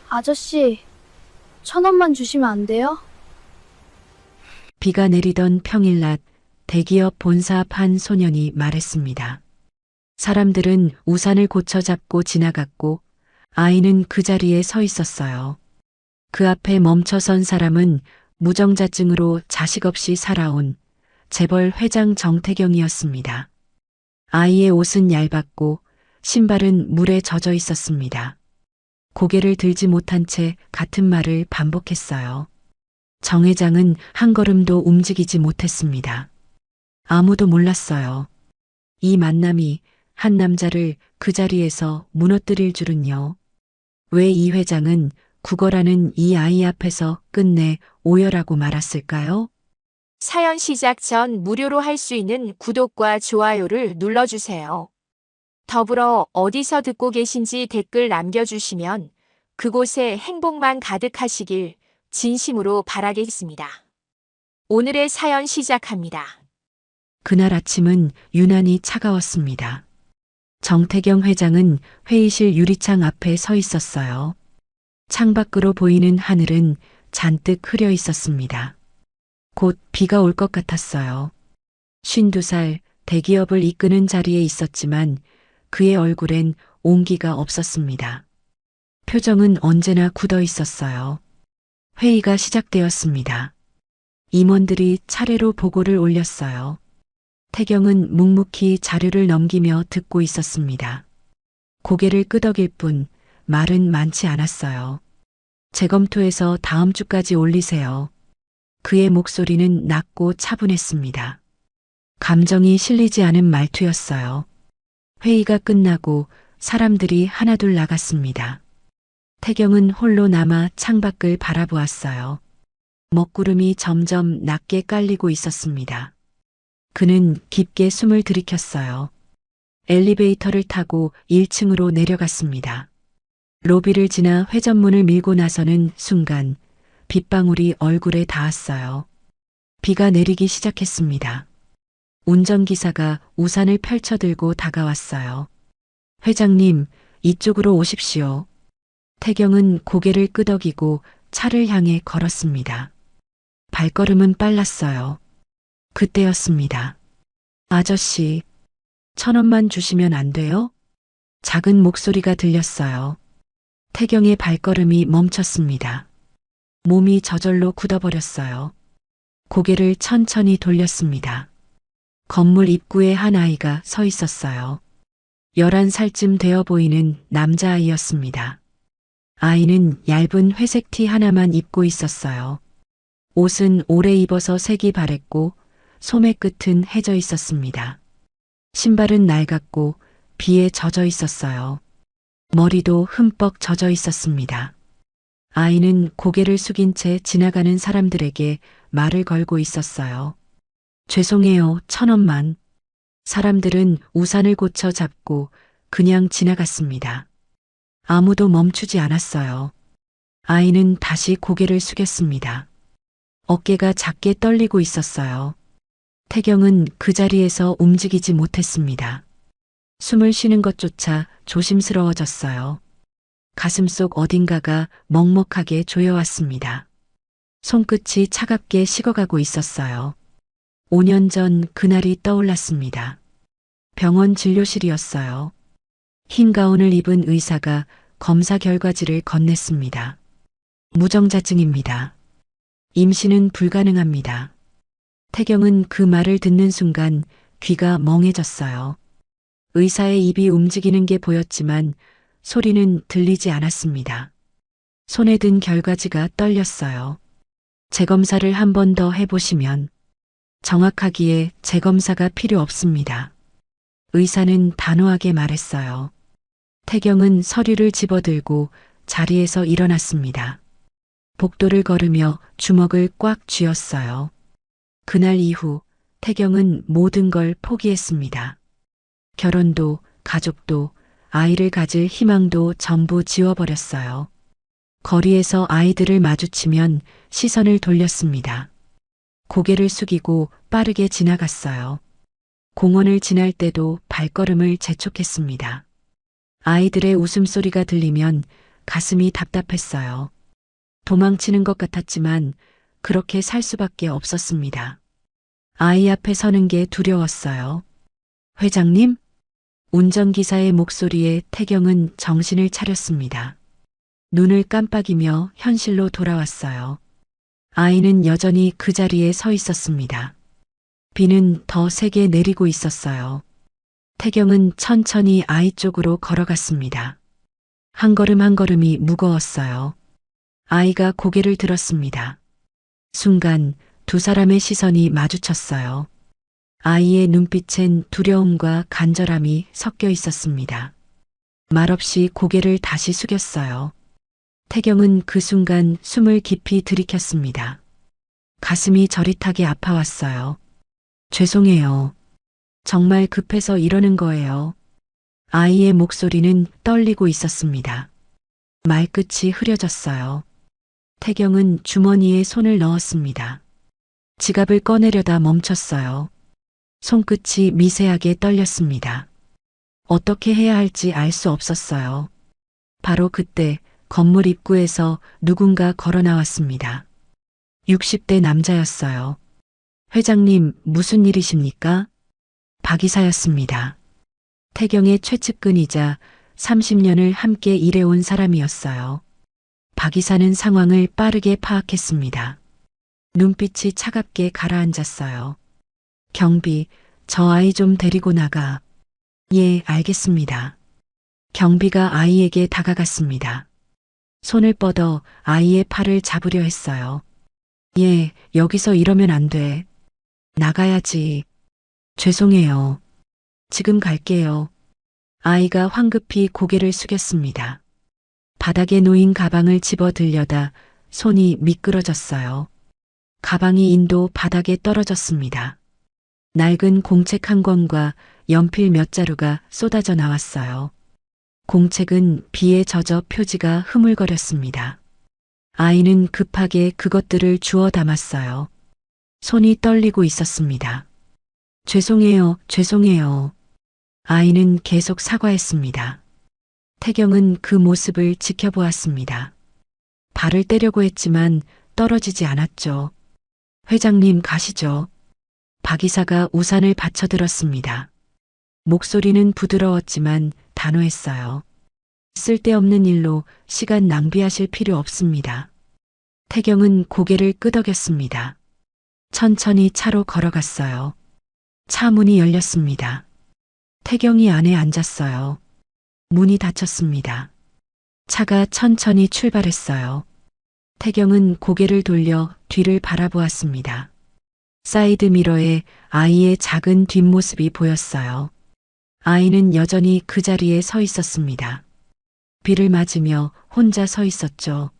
아저씨, 1,000원만 주시면 안 돼요? 비가 내리던 평일낮 대기업 본사 앞 한 소년이 말했습니다. 사람들은 우산을 고쳐 잡고 지나갔고 아이는 그 자리에 서 있었어요. 그 앞에 멈춰선 사람은 무정자증으로 자식 없이 살아온 재벌 회장 정태경이었습니다. 아이의 옷은 얇았고 신발은 물에 젖어 있었습니다. 고개를 들지 못한 채 같은 말을 반복했어요. 정 회장은 한 걸음도 움직이지 못했습니다. 아무도 몰랐어요. 이 만남이 한 남자를 그 자리에서 무너뜨릴 줄은요. 왜 이 회장은 국어라는 이 아이 앞에서 끝내 오열하고 말았을까요? 사연 시작 전 무료로 할 수 있는 구독과 좋아요를 눌러주세요. 더불어 어디서 듣고 계신지 댓글 남겨주시면 그곳에 행복만 가득하시길 진심으로 바라겠습니다. 오늘의 사연 시작합니다. 그날 아침은 유난히 차가웠습니다. 정태경 회장은 회의실 유리창 앞에 서 있었어요. 창밖으로 보이는 하늘은 잔뜩 흐려 있었습니다. 곧 비가 올 것 같았어요. 52살 대기업을 이끄는 자리에 있었지만 그의 얼굴엔 온기가 없었습니다. 표정은 언제나 굳어 있었어요. 회의가 시작되었습니다. 임원들이 차례로 보고를 올렸어요. 태경은 묵묵히 자료를 넘기며 듣고 있었습니다. 고개를 끄덕일 뿐 말은 많지 않았어요. 재검토해서 다음 주까지 올리세요. 그의 목소리는 낮고 차분했습니다. 감정이 실리지 않은 말투였어요. 회의가 끝나고 사람들이 하나둘 나갔습니다. 태경은 홀로 남아 창밖을 바라보았어요. 먹구름이 점점 낮게 깔리고 있었습니다. 그는 깊게 숨을 들이켰어요. 엘리베이터를 타고 1층으로 내려갔습니다. 로비를 지나 회전문을 밀고 나서는 순간 빗방울이 얼굴에 닿았어요. 비가 내리기 시작했습니다. 운전기사가 우산을 펼쳐들고 다가왔어요. 회장님, 이쪽으로 오십시오. 태경은 고개를 끄덕이고 차를 향해 걸었습니다. 발걸음은 빨랐어요. 그때였습니다. 아저씨, 1,000원만 주시면 안 돼요? 작은 목소리가 들렸어요. 태경의 발걸음이 멈췄습니다. 몸이 저절로 굳어버렸어요. 고개를 천천히 돌렸습니다. 건물 입구에 한 아이가 서 있었어요. 11살쯤 되어 보이는 남자아이였습니다. 아이는 얇은 회색 티 하나만 입고 있었어요. 옷은 오래 입어서 색이 바랬고 소매 끝은 해져 있었습니다. 신발은 낡았고 비에 젖어 있었어요. 머리도 흠뻑 젖어 있었습니다. 아이는 고개를 숙인 채 지나가는 사람들에게 말을 걸고 있었어요. 죄송해요, 1,000원만. 사람들은 우산을 고쳐 잡고 그냥 지나갔습니다. 아무도 멈추지 않았어요. 아이는 다시 고개를 숙였습니다. 어깨가 작게 떨리고 있었어요. 태경은 그 자리에서 움직이지 못했습니다. 숨을 쉬는 것조차 조심스러워졌어요. 가슴속 어딘가가 먹먹하게 조여왔습니다. 손끝이 차갑게 식어가고 있었어요. 5년 전 그날이 떠올랐습니다. 병원 진료실이었어요. 흰 가운을 입은 의사가 검사 결과지를 건넸습니다. 무정자증입니다. 임신은 불가능합니다. 태경은 그 말을 듣는 순간 귀가 멍해졌어요. 의사의 입이 움직이는 게 보였지만 소리는 들리지 않았습니다. 손에 든 결과지가 떨렸어요. 재검사를 한 번 더 해보시면 정확하기에 재검사가 필요 없습니다. 의사는 단호하게 말했어요. 태경은 서류를 집어들고 자리에서 일어났습니다. 복도를 걸으며 주먹을 꽉 쥐었어요. 그날 이후 태경은 모든 걸 포기했습니다. 결혼도, 가족도, 아이를 가질 희망도 전부 지워버렸어요. 거리에서 아이들을 마주치면 시선을 돌렸습니다. 고개를 숙이고 빠르게 지나갔어요. 공원을 지날 때도 발걸음을 재촉했습니다. 아이들의 웃음소리가 들리면 가슴이 답답했어요. 도망치는 것 같았지만 그렇게 살 수밖에 없었습니다. 아이 앞에 서는 게 두려웠어요. 회장님? 운전기사의 목소리에 태경은 정신을 차렸습니다. 눈을 깜빡이며 현실로 돌아왔어요. 아이는 여전히 그 자리에 서 있었습니다. 비는 더 세게 내리고 있었어요. 태경은 천천히 아이 쪽으로 걸어갔습니다. 한 걸음 한 걸음이 무거웠어요. 아이가 고개를 들었습니다. 순간 두 사람의 시선이 마주쳤어요. 아이의 눈빛엔 두려움과 간절함이 섞여 있었습니다. 말없이 고개를 다시 숙였어요. 태경은 그 순간 숨을 깊이 들이켰습니다. 가슴이 저릿하게 아파왔어요. 죄송해요. 정말 급해서 이러는 거예요. 아이의 목소리는 떨리고 있었습니다. 말끝이 흐려졌어요. 태경은 주머니에 손을 넣었습니다. 지갑을 꺼내려다 멈췄어요. 손끝이 미세하게 떨렸습니다. 어떻게 해야 할지 알 수 없었어요. 바로 그때 건물 입구에서 누군가 걸어 나왔습니다. 60대 남자였어요. 회장님, 무슨 일이십니까? 박 이사였습니다. 태경의 최측근이자 30년을 함께 일해온 사람이었어요. 박 이사는 상황을 빠르게 파악했습니다. 눈빛이 차갑게 가라앉았어요. 경비, 저 아이 좀 데리고 나가. 예, 알겠습니다. 경비가 아이에게 다가갔습니다. 손을 뻗어 아이의 팔을 잡으려 했어요. 예, 여기서 이러면 안 돼. 나가야지. 죄송해요. 지금 갈게요. 아이가 황급히 고개를 숙였습니다. 바닥에 놓인 가방을 집어 들려다 손이 미끄러졌어요. 가방이 인도 바닥에 떨어졌습니다. 낡은 공책 한 권과 연필 몇 자루가 쏟아져 나왔어요. 공책은 비에 젖어 표지가 흐물거렸습니다. 아이는 급하게 그것들을 주워 담았어요. 손이 떨리고 있었습니다. 죄송해요, 죄송해요. 아이는 계속 사과했습니다. 태경은 그 모습을 지켜보았습니다. 발을 떼려고 했지만 떨어지지 않았죠. 회장님 가시죠. 박 이사가 우산을 받쳐들었습니다. 목소리는 부드러웠지만 단호했어요. 쓸데없는 일로 시간 낭비하실 필요 없습니다. 태경은 고개를 끄덕였습니다. 천천히 차로 걸어갔어요. 차 문이 열렸습니다. 태경이 안에 앉았어요. 문이 닫혔습니다. 차가 천천히 출발했어요. 태경은 고개를 돌려 뒤를 바라보았습니다. 사이드 미러에 아이의 작은 뒷모습이 보였어요. 아이는 여전히 그 자리에 서 있었습니다. 비를 맞으며 혼자 서 있었죠.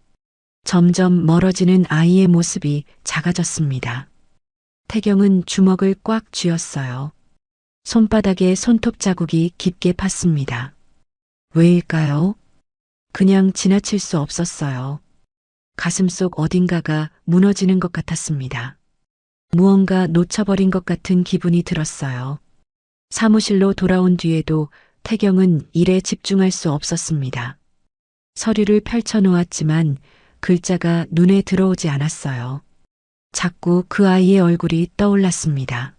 점점 멀어지는 아이의 모습이 작아졌습니다. 태경은 주먹을 꽉 쥐었어요. 손바닥에 손톱 자국이 깊게 팠습니다. 왜일까요? 그냥 지나칠 수 없었어요. 가슴속 어딘가가 무너지는 것 같았습니다. 무언가 놓쳐버린 것 같은 기분이 들었어요. 사무실로 돌아온 뒤에도 태경은 일에 집중할 수 없었습니다. 서류를 펼쳐놓았지만 글자가 눈에 들어오지 않았어요. 자꾸 그 아이의 얼굴이 떠올랐습니다.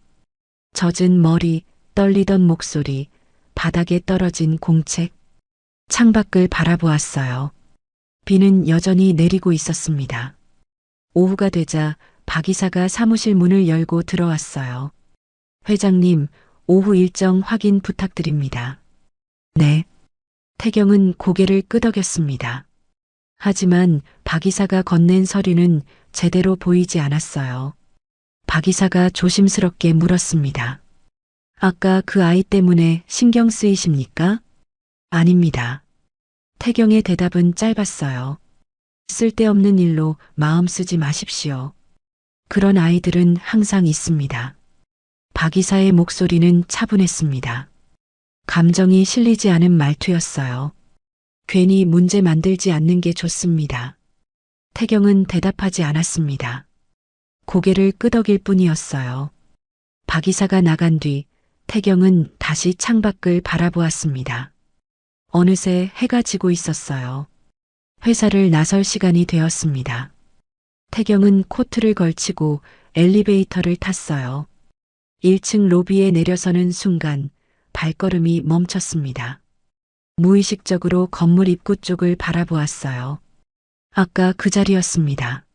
젖은 머리, 떨리던 목소리, 바닥에 떨어진 공책, 창밖을 바라보았어요. 비는 여전히 내리고 있었습니다. 오후가 되자 박 이사가 사무실 문을 열고 들어왔어요. 회장님, 오후 일정 확인 부탁드립니다. 네. 태경은 고개를 끄덕였습니다. 하지만 박 이사가 건넨 서류는 제대로 보이지 않았어요. 박 이사가 조심스럽게 물었습니다. 아까 그 아이 때문에 신경 쓰이십니까? 아닙니다. 태경의 대답은 짧았어요. 쓸데없는 일로 마음 쓰지 마십시오. 그런 아이들은 항상 있습니다. 박 이사의 목소리는 차분했습니다. 감정이 실리지 않은 말투였어요. 괜히 문제 만들지 않는 게 좋습니다. 태경은 대답하지 않았습니다. 고개를 끄덕일 뿐이었어요. 박 이사가 나간 뒤 태경은 다시 창밖을 바라보았습니다. 어느새 해가 지고 있었어요. 회사를 나설 시간이 되었습니다. 태경은 코트를 걸치고 엘리베이터를 탔어요. 1층 로비에 내려서는 순간 발걸음이 멈췄습니다. 무의식적으로 건물 입구 쪽을 바라보았어요. 아까 그 자리였습니다.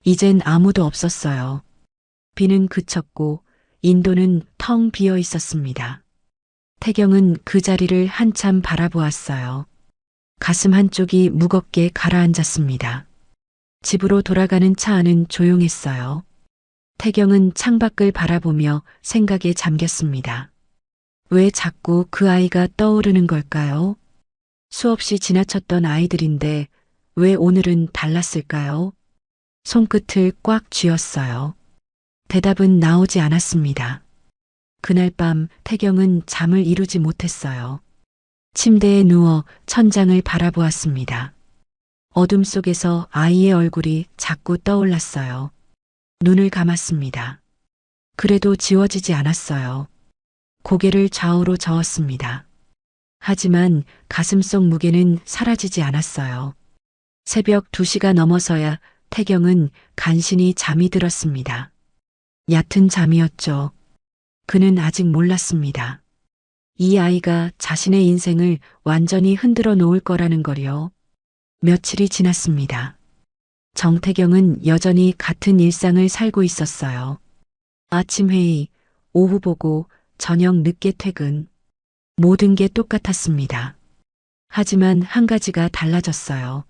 이젠 아무도 없었어요. 비는 그쳤고 인도는 텅 비어 있었습니다. 태경은 그 자리를 한참 바라보았어요. 가슴 한쪽이 무겁게 가라앉았습니다. 집으로 돌아가는 차 안은 조용했어요. 태경은 창밖을 바라보며 생각에 잠겼습니다. 왜 자꾸 그 아이가 떠오르는 걸까요? 수없이 지나쳤던 아이들인데 왜 오늘은 달랐을까요? 손끝을 꽉 쥐었어요. 대답은 나오지 않았습니다. 그날 밤 태경은 잠을 이루지 못했어요. 침대에 누워 천장을 바라보았습니다. 어둠 속에서 아이의 얼굴이 자꾸 떠올랐어요. 눈을 감았습니다. 그래도 지워지지 않았어요. 고개를 좌우로 저었습니다. 하지만 가슴속 무게는 사라지지 않았어요. 새벽 2시가 넘어서야 태경은 간신히 잠이 들었습니다. 얕은 잠이었죠. 그는 아직 몰랐습니다. 이 아이가 자신의 인생을 완전히 흔들어 놓을 거라는 걸요. 며칠이 지났습니다. 정태경은 여전히 같은 일상을 살고 있었어요. 아침 회의, 오후 보고, 저녁 늦게 퇴근. 모든 게 똑같았습니다. 하지만 한 가지가 달라졌어요.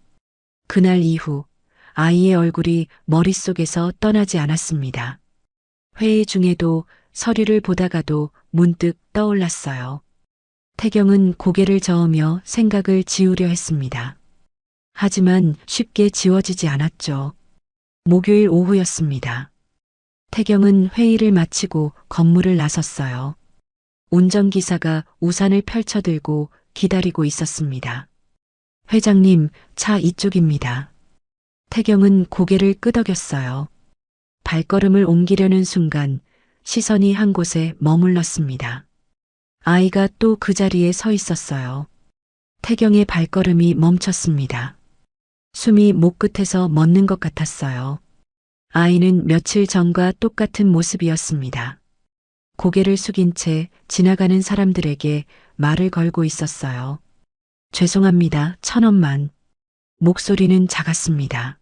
그날 이후 아이의 얼굴이 머릿속에서 떠나지 않았습니다. 회의 중에도 서류를 보다가도 문득 떠올랐어요. 태경은 고개를 저으며 생각을 지우려 했습니다. 하지만 쉽게 지워지지 않았죠. 목요일 오후였습니다. 태경은 회의를 마치고 건물을 나섰어요. 운전기사가 우산을 펼쳐들고 기다리고 있었습니다. 회장님, 차 이쪽입니다. 태경은 고개를 끄덕였어요. 발걸음을 옮기려는 순간 시선이 한 곳에 머물렀습니다. 아이가 또 그 자리에 서 있었어요. 태경의 발걸음이 멈췄습니다. 숨이 목 끝에서 멎는 것 같았어요. 아이는 며칠 전과 똑같은 모습이었습니다. 고개를 숙인 채 지나가는 사람들에게 말을 걸고 있었어요. 죄송합니다, 1,000원만. 목소리는 작았습니다.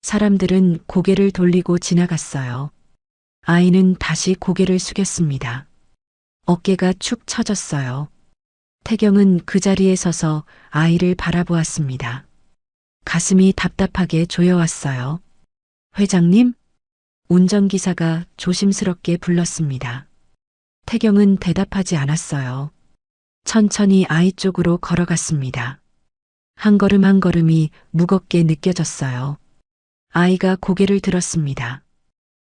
사람들은 고개를 돌리고 지나갔어요. 아이는 다시 고개를 숙였습니다. 어깨가 축 처졌어요. 태경은 그 자리에 서서 아이를 바라보았습니다. 가슴이 답답하게 조여왔어요. 회장님? 운전기사가 조심스럽게 불렀습니다. 태경은 대답하지 않았어요. 천천히 아이 쪽으로 걸어갔습니다. 한 걸음 한 걸음이 무겁게 느껴졌어요. 아이가 고개를 들었습니다.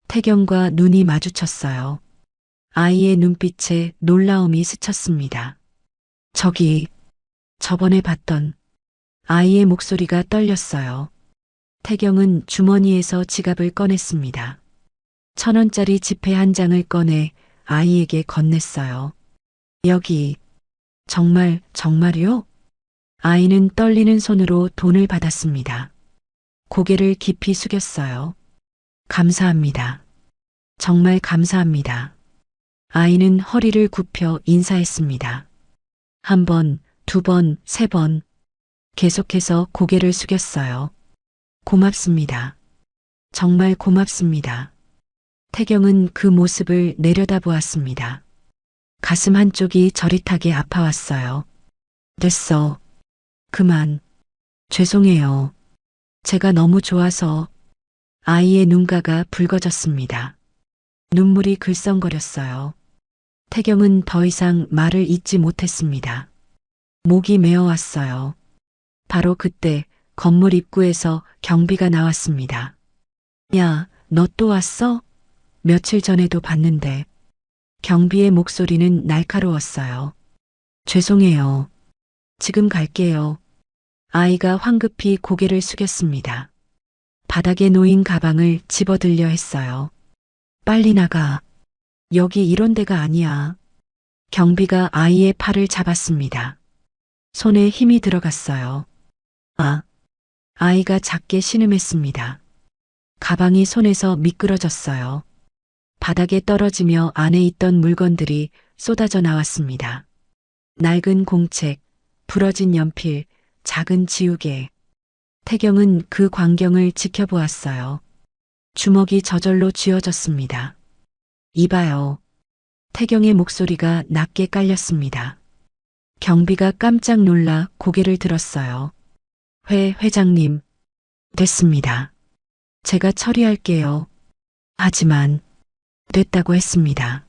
태경과 눈이 마주쳤어요. 아이의 눈빛에 놀라움이 스쳤습니다. 저번에 봤던 아이의 목소리가 떨렸어요. 태경은 주머니에서 지갑을 꺼냈습니다. 1,000원짜리 지폐 한 장을 꺼내 아이에게 건넸어요. 여기, 정말요? 아이는 떨리는 손으로 돈을 받았습니다. 고개를 깊이 숙였어요. 감사합니다. 정말 감사합니다. 아이는 허리를 굽혀 인사했습니다. 1번, 2번, 3번. 계속해서 고개를 숙였어요. 고맙습니다. 정말 고맙습니다. 태경은 그 모습을 내려다보았습니다. 가슴 한쪽이 저릿하게 아파왔어요. 됐어. 그만. 죄송해요. 제가 너무 좋아서. 아이의 눈가가 붉어졌습니다. 눈물이 글썽거렸어요. 태경은 더 이상 말을 잇지 못했습니다. 목이 메어왔어요. 바로 그때 건물 입구에서 경비가 나왔습니다. 야, 너 또 왔어? 며칠 전에도 봤는데. 경비의 목소리는 날카로웠어요. 죄송해요. 지금 갈게요. 아이가 황급히 고개를 숙였습니다. 바닥에 놓인 가방을 집어들려 했어요. 빨리 나가. 여기 이런 데가 아니야. 경비가 아이의 팔을 잡았습니다. 손에 힘이 들어갔어요. 아, 아이가 작게 신음했습니다. 가방이 손에서 미끄러졌어요. 바닥에 떨어지며 안에 있던 물건들이 쏟아져 나왔습니다. 낡은 공책, 부러진 연필, 작은 지우개. 태경은 그 광경을 지켜보았어요. 주먹이 저절로 쥐어졌습니다. 이봐요. 태경의 목소리가 낮게 깔렸습니다. 경비가 깜짝 놀라 고개를 들었어요. 회장님. 됐습니다. 제가 처리할게요. 하지만 됐다고 했습니다.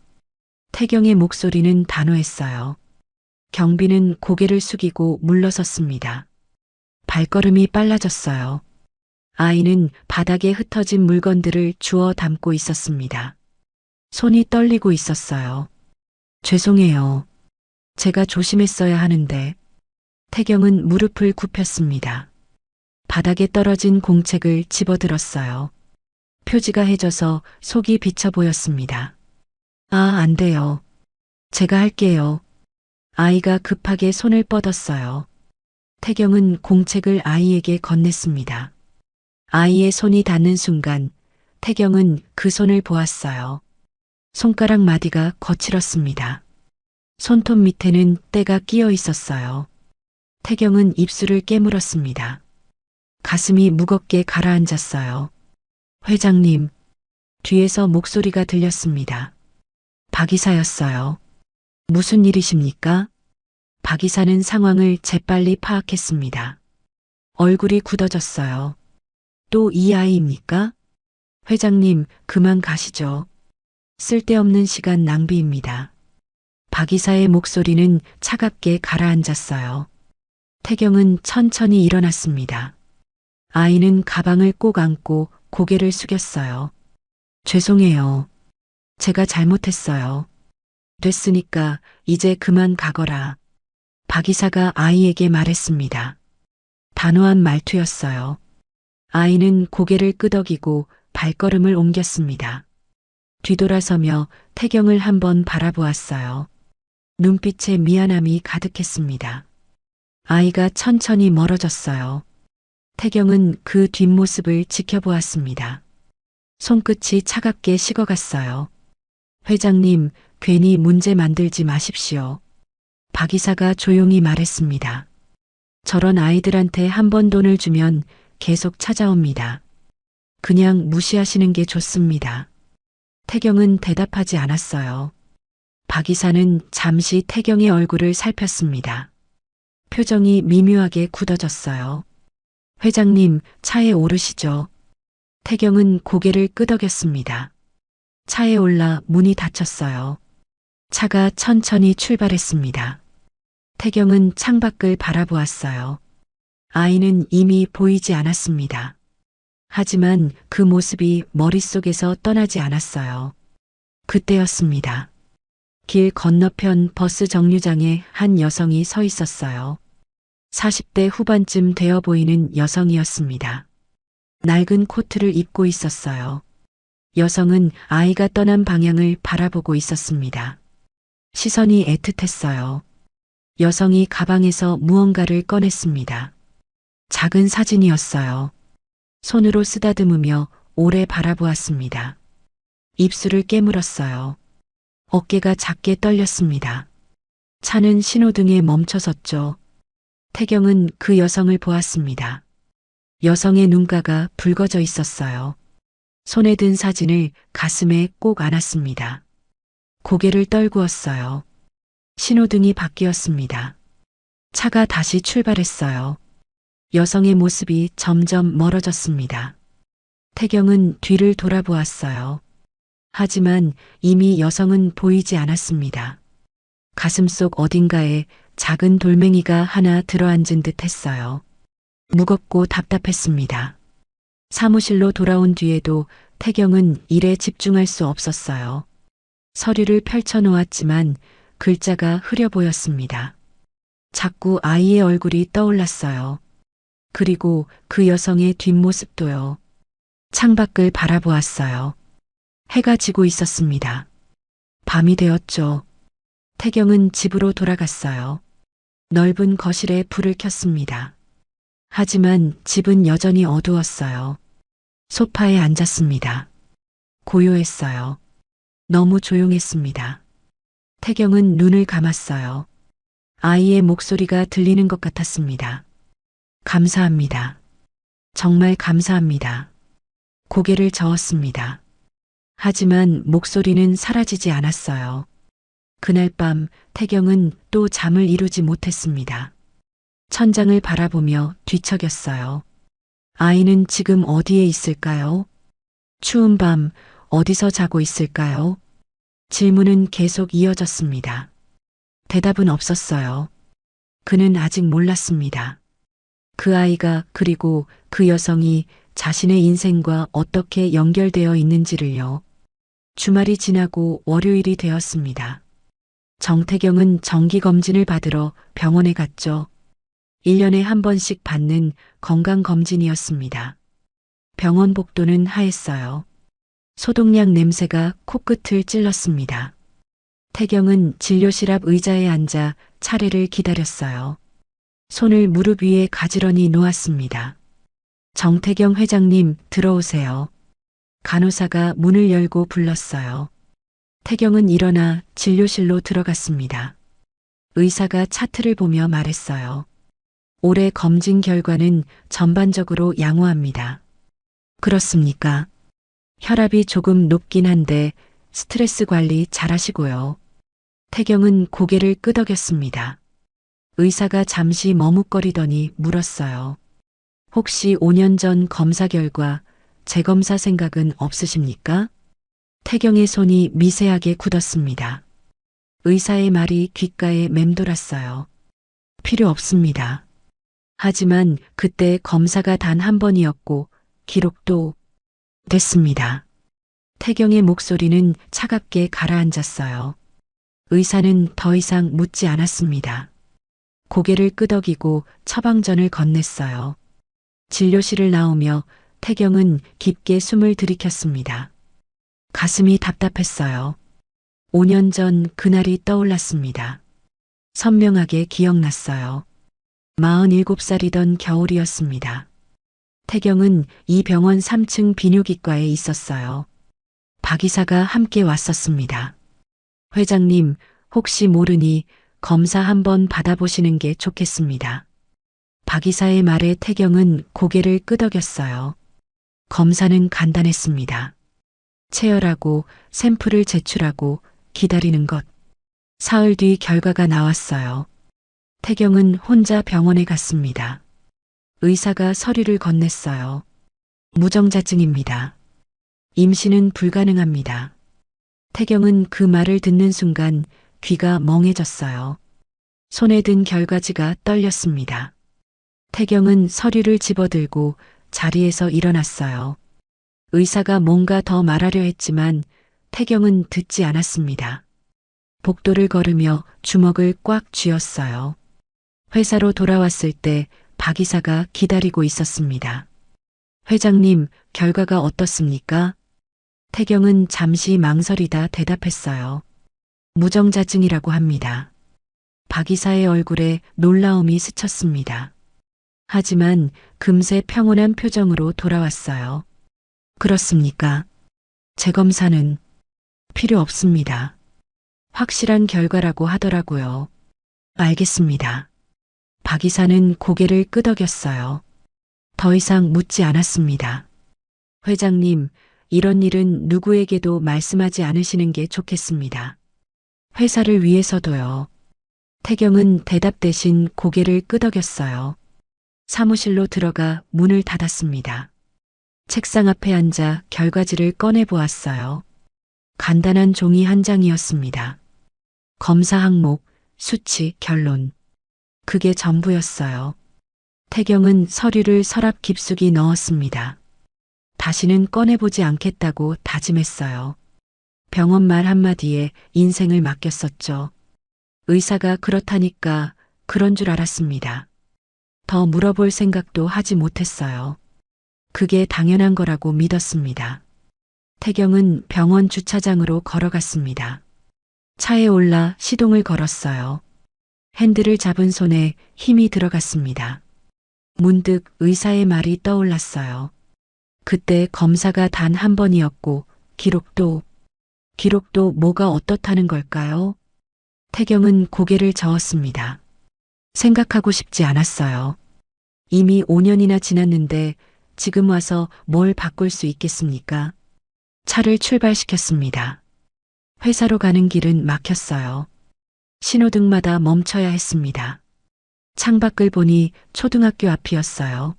태경의 목소리는 단호했어요. 경비는 고개를 숙이고 물러섰습니다. 발걸음이 빨라졌어요. 아이는 바닥에 흩어진 물건들을 주워 담고 있었습니다. 손이 떨리고 있었어요. 죄송해요. 제가 조심했어야 하는데. 태경은 무릎을 굽혔습니다. 바닥에 떨어진 공책을 집어들었어요. 표지가 해져서 속이 비쳐 보였습니다. 안 돼요. 제가 할게요. 아이가 급하게 손을 뻗었어요. 태경은 공책을 아이에게 건넸습니다. 아이의 손이 닿는 순간 태경은 그 손을 보았어요. 손가락 마디가 거칠었습니다. 손톱 밑에는 때가 끼어 있었어요. 태경은 입술을 깨물었습니다. 가슴이 무겁게 가라앉았어요. 회장님, 뒤에서 목소리가 들렸습니다. 박 이사였어요. 무슨 일이십니까? 박 이사는 상황을 재빨리 파악했습니다. 얼굴이 굳어졌어요. 또 이 아이입니까? 회장님, 그만 가시죠. 쓸데없는 시간 낭비입니다. 박 이사의 목소리는 차갑게 가라앉았어요. 태경은 천천히 일어났습니다. 아이는 가방을 꼭 안고 고개를 숙였어요. 죄송해요. 제가 잘못했어요. 됐으니까 이제 그만 가거라. 박 이사가 아이에게 말했습니다. 단호한 말투였어요. 아이는 고개를 끄덕이고 발걸음을 옮겼습니다. 뒤돌아서며 태경을 한번 바라보았어요. 눈빛에 미안함이 가득했습니다. 아이가 천천히 멀어졌어요. 태경은 그 뒷모습을 지켜보았습니다. 손끝이 차갑게 식어갔어요. 회장님, 괜히 문제 만들지 마십시오. 박 이사가 조용히 말했습니다. 저런 아이들한테 한 번 돈을 주면 계속 찾아옵니다. 그냥 무시하시는 게 좋습니다. 태경은 대답하지 않았어요. 박 이사는 잠시 태경의 얼굴을 살폈습니다. 표정이 미묘하게 굳어졌어요. 회장님, 차에 오르시죠. 태경은 고개를 끄덕였습니다. 차에 올라 문이 닫혔어요. 차가 천천히 출발했습니다. 태경은 창밖을 바라보았어요. 아이는 이미 보이지 않았습니다. 하지만 그 모습이 머릿속에서 떠나지 않았어요. 그때였습니다. 길 건너편 버스 정류장에 한 여성이 서 있었어요. 40대 후반쯤 되어 보이는 여성이었습니다. 낡은 코트를 입고 있었어요. 여성은 아이가 떠난 방향을 바라보고 있었습니다. 시선이 애틋했어요. 여성이 가방에서 무언가를 꺼냈습니다. 작은 사진이었어요. 손으로 쓰다듬으며 오래 바라보았습니다. 입술을 깨물었어요. 어깨가 작게 떨렸습니다. 차는 신호등에 멈춰섰죠. 태경은 그 여성을 보았습니다. 여성의 눈가가 붉어져 있었어요. 손에 든 사진을 가슴에 꼭 안았습니다. 고개를 떨구었어요. 신호등이 바뀌었습니다. 차가 다시 출발했어요. 여성의 모습이 점점 멀어졌습니다. 태경은 뒤를 돌아보았어요. 하지만 이미 여성은 보이지 않았습니다. 가슴속 어딘가에 작은 돌멩이가 하나 들어앉은 듯 했어요. 무겁고 답답했습니다. 사무실로 돌아온 뒤에도 태경은 일에 집중할 수 없었어요. 서류를 펼쳐놓았지만 글자가 흐려 보였습니다. 자꾸 아이의 얼굴이 떠올랐어요. 그리고 그 여성의 뒷모습도요. 창밖을 바라보았어요. 해가 지고 있었습니다. 밤이 되었죠. 태경은 집으로 돌아갔어요. 넓은 거실에 불을 켰습니다. 하지만 집은 여전히 어두웠어요. 소파에 앉았습니다. 고요했어요. 너무 조용했습니다. 태경은 눈을 감았어요. 아이의 목소리가 들리는 것 같았습니다. 감사합니다. 정말 감사합니다. 고개를 저었습니다. 하지만 목소리는 사라지지 않았어요. 그날 밤 태경은 또 잠을 이루지 못했습니다. 천장을 바라보며 뒤척였어요. 아이는 지금 어디에 있을까요? 추운 밤 어디서 자고 있을까요? 질문은 계속 이어졌습니다. 대답은 없었어요. 그는 아직 몰랐습니다. 그 아이가 그리고 그 여성이 자신의 인생과 어떻게 연결되어 있는지를요. 주말이 지나고 월요일이 되었습니다. 정태경은 정기검진을 받으러 병원에 갔죠. 1년에 한 번씩 받는 건강검진이었습니다. 병원 복도는 하했어요. 소독약 냄새가 코끝을 찔렀습니다. 태경은 진료실 앞 의자에 앉아 차례를 기다렸어요. 손을 무릎 위에 가지런히 놓았습니다. 정태경 회장님, 들어오세요. 간호사가 문을 열고 불렀어요. 태경은 일어나 진료실로 들어갔습니다. 의사가 차트를 보며 말했어요. 올해 검진 결과는 전반적으로 양호합니다. 그렇습니까? 혈압이 조금 높긴 한데 스트레스 관리 잘하시고요. 태경은 고개를 끄덕였습니다. 의사가 잠시 머뭇거리더니 물었어요. 혹시 5년 전 검사 결과 재검사 생각은 없으십니까? 태경의 손이 미세하게 굳었습니다. 의사의 말이 귓가에 맴돌았어요. 필요 없습니다. 하지만 그때 검사가 단 한 번이었고 기록도 됐습니다. 태경의 목소리는 차갑게 가라앉았어요. 의사는 더 이상 묻지 않았습니다. 고개를 끄덕이고 처방전을 건넸어요. 진료실을 나오며 태경은 깊게 숨을 들이켰습니다. 가슴이 답답했어요. 5년 전 그날이 떠올랐습니다. 선명하게 기억났어요. 47살이던 겨울이었습니다. 태경은 이 병원 3층 비뇨기과에 있었어요. 박 이사가 함께 왔었습니다. 회장님, 혹시 모르니 검사 한번 받아보시는 게 좋겠습니다. 박 이사의 말에 태경은 고개를 끄덕였어요. 검사는 간단했습니다. 체열하고 샘플을 제출하고 기다리는 것. 사흘 뒤 결과가 나왔어요. 태경은 혼자 병원에 갔습니다. 의사가 서류를 건넸어요. 무정자증입니다. 임신은 불가능합니다. 태경은 그 말을 듣는 순간 귀가 멍해졌어요. 손에 든 결과지가 떨렸습니다. 태경은 서류를 집어들고 자리에서 일어났어요. 의사가 뭔가 더 말하려 했지만 태경은 듣지 않았습니다. 복도를 걸으며 주먹을 꽉 쥐었어요. 회사로 돌아왔을 때 박 이사가 기다리고 있었습니다. 회장님, 결과가 어떻습니까? 태경은 잠시 망설이다 대답했어요. 무정자증이라고 합니다. 박 이사의 얼굴에 놀라움이 스쳤습니다. 하지만 금세 평온한 표정으로 돌아왔어요. 그렇습니까? 재검사는 필요 없습니다. 확실한 결과라고 하더라고요. 알겠습니다. 박 이사는 고개를 끄덕였어요. 더 이상 묻지 않았습니다. 회장님, 이런 일은 누구에게도 말씀하지 않으시는 게 좋겠습니다. 회사를 위해서도요. 태경은 대답 대신 고개를 끄덕였어요. 사무실로 들어가 문을 닫았습니다. 책상 앞에 앉아 결과지를 꺼내 보았어요. 간단한 종이 한 장이었습니다. 검사 항목, 수치, 결론. 그게 전부였어요. 태경은 서류를 서랍 깊숙이 넣었습니다. 다시는 꺼내보지 않겠다고 다짐했어요. 병원 말 한마디에 인생을 맡겼었죠. 의사가 그렇다니까 그런 줄 알았습니다. 더 물어볼 생각도 하지 못했어요. 그게 당연한 거라고 믿었습니다. 태경은 병원 주차장으로 걸어갔습니다. 차에 올라 시동을 걸었어요. 핸들을 잡은 손에 힘이 들어갔습니다. 문득 의사의 말이 떠올랐어요. 그때 검사가 단 한 번이었고 기록도 뭐가 어떻다는 걸까요? 태경은 고개를 저었습니다. 생각하고 싶지 않았어요. 이미 5년이나 지났는데 지금 와서 뭘 바꿀 수 있겠습니까? 차를 출발시켰습니다. 회사로 가는 길은 막혔어요. 신호등마다 멈춰야 했습니다. 창밖을 보니 초등학교 앞이었어요.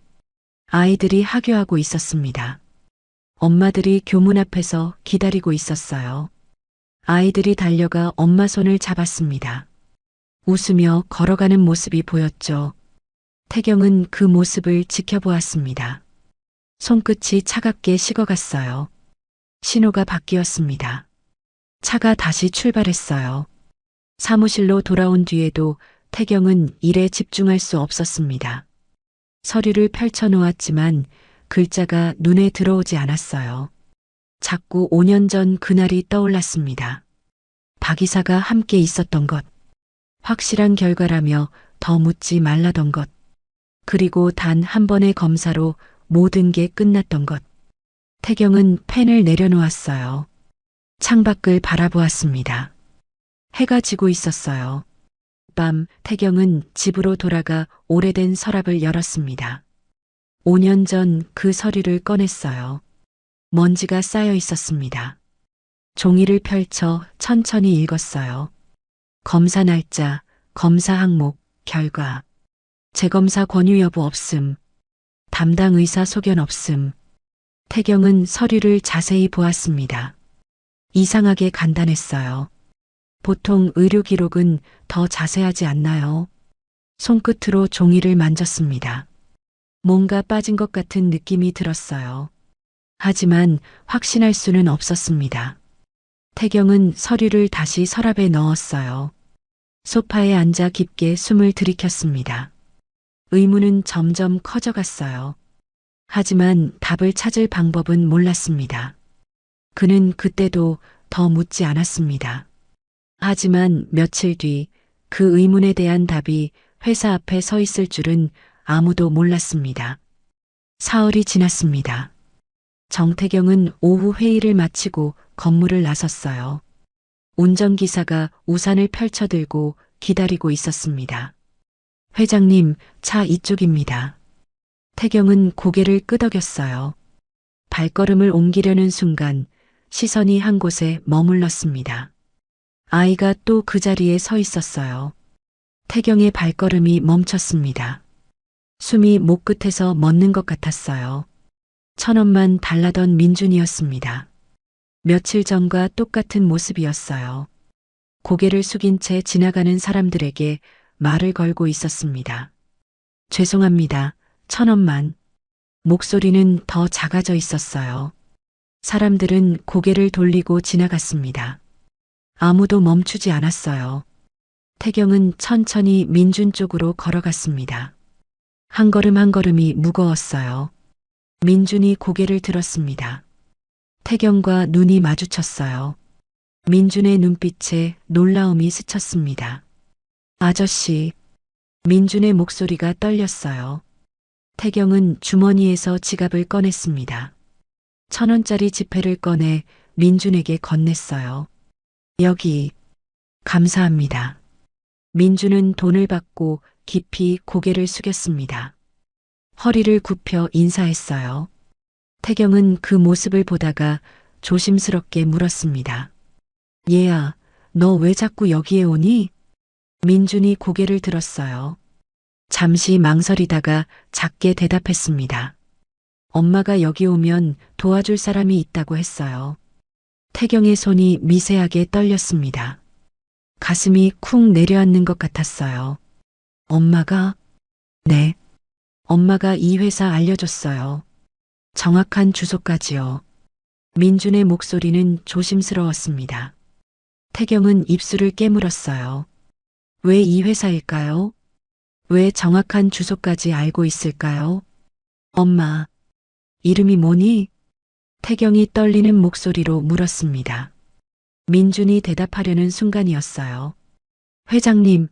아이들이 하교하고 있었습니다. 엄마들이 교문 앞에서 기다리고 있었어요. 아이들이 달려가 엄마 손을 잡았습니다. 웃으며 걸어가는 모습이 보였죠. 태경은 그 모습을 지켜보았습니다. 손끝이 차갑게 식어갔어요. 신호가 바뀌었습니다. 차가 다시 출발했어요. 사무실로 돌아온 뒤에도 태경은 일에 집중할 수 없었습니다. 서류를 펼쳐놓았지만 글자가 눈에 들어오지 않았어요. 자꾸 5년 전 그날이 떠올랐습니다. 박 이사가 함께 있었던 것, 확실한 결과라며 더 묻지 말라던 것, 그리고 단 한 번의 검사로 모든 게 끝났던 것. 태경은 펜을 내려놓았어요. 창밖을 바라보았습니다. 해가 지고 있었어요. 밤 태경은 집으로 돌아가 오래된 서랍을 열었습니다. 5년 전 그 서류를 꺼냈어요. 먼지가 쌓여 있었습니다. 종이를 펼쳐 천천히 읽었어요. 검사 날짜, 검사 항목, 결과. 재검사 권유 여부 없음. 담당 의사 소견 없음. 태경은 서류를 자세히 보았습니다. 이상하게 간단했어요. 보통 의료 기록은 더 자세하지 않나요? 손끝으로 종이를 만졌습니다. 뭔가 빠진 것 같은 느낌이 들었어요. 하지만 확신할 수는 없었습니다. 태경은 서류를 다시 서랍에 넣었어요. 소파에 앉아 깊게 숨을 들이켰습니다. 의문은 점점 커져갔어요. 하지만 답을 찾을 방법은 몰랐습니다. 그는 그때도 더 묻지 않았습니다. 하지만 며칠 뒤 그 의문에 대한 답이 회사 앞에 서 있을 줄은 아무도 몰랐습니다. 사흘이 지났습니다. 정태경은 오후 회의를 마치고 건물을 나섰어요. 운전기사가 우산을 펼쳐들고 기다리고 있었습니다. 회장님, 차 이쪽입니다. 태경은 고개를 끄덕였어요. 발걸음을 옮기려는 순간 시선이 한 곳에 머물렀습니다. 아이가 또 그 자리에 서 있었어요. 태경의 발걸음이 멈췄습니다. 숨이 목 끝에서 멎는 것 같았어요. 천원만 달라던 민준이었습니다. 며칠 전과 똑같은 모습이었어요. 고개를 숙인 채 지나가는 사람들에게 말을 걸고 있었습니다. 죄송합니다. 1,000원만. 목소리는 더 작아져 있었어요. 사람들은 고개를 돌리고 지나갔습니다. 아무도 멈추지 않았어요. 태경은 천천히 민준 쪽으로 걸어갔습니다. 한 걸음 한 걸음이 무거웠어요. 민준이 고개를 들었습니다. 태경과 눈이 마주쳤어요. 민준의 눈빛에 놀라움이 스쳤습니다. 아저씨. 민준의 목소리가 떨렸어요. 태경은 주머니에서 지갑을 꺼냈습니다. 1,000원짜리 지폐를 꺼내 민준에게 건넸어요. 여기. 감사합니다. 민준은 돈을 받고 깊이 고개를 숙였습니다. 허리를 굽혀 인사했어요. 태경은 그 모습을 보다가 조심스럽게 물었습니다. 얘야, 너 왜 자꾸 여기에 오니? 민준이 고개를 들었어요. 잠시 망설이다가 작게 대답했습니다. 엄마가 여기 오면 도와줄 사람이 있다고 했어요. 태경의 손이 미세하게 떨렸습니다. 가슴이 쿵 내려앉는 것 같았어요. 엄마가? 네. 엄마가 이 회사 알려줬어요. 정확한 주소까지요. 민준의 목소리는 조심스러웠습니다. 태경은 입술을 깨물었어요. 왜 이 회사일까요? 왜 정확한 주소까지 알고 있을까요? 엄마, 이름이 뭐니? 태경이 떨리는 목소리로 물었습니다. 민준이 대답하려는 순간이었어요. 회장님,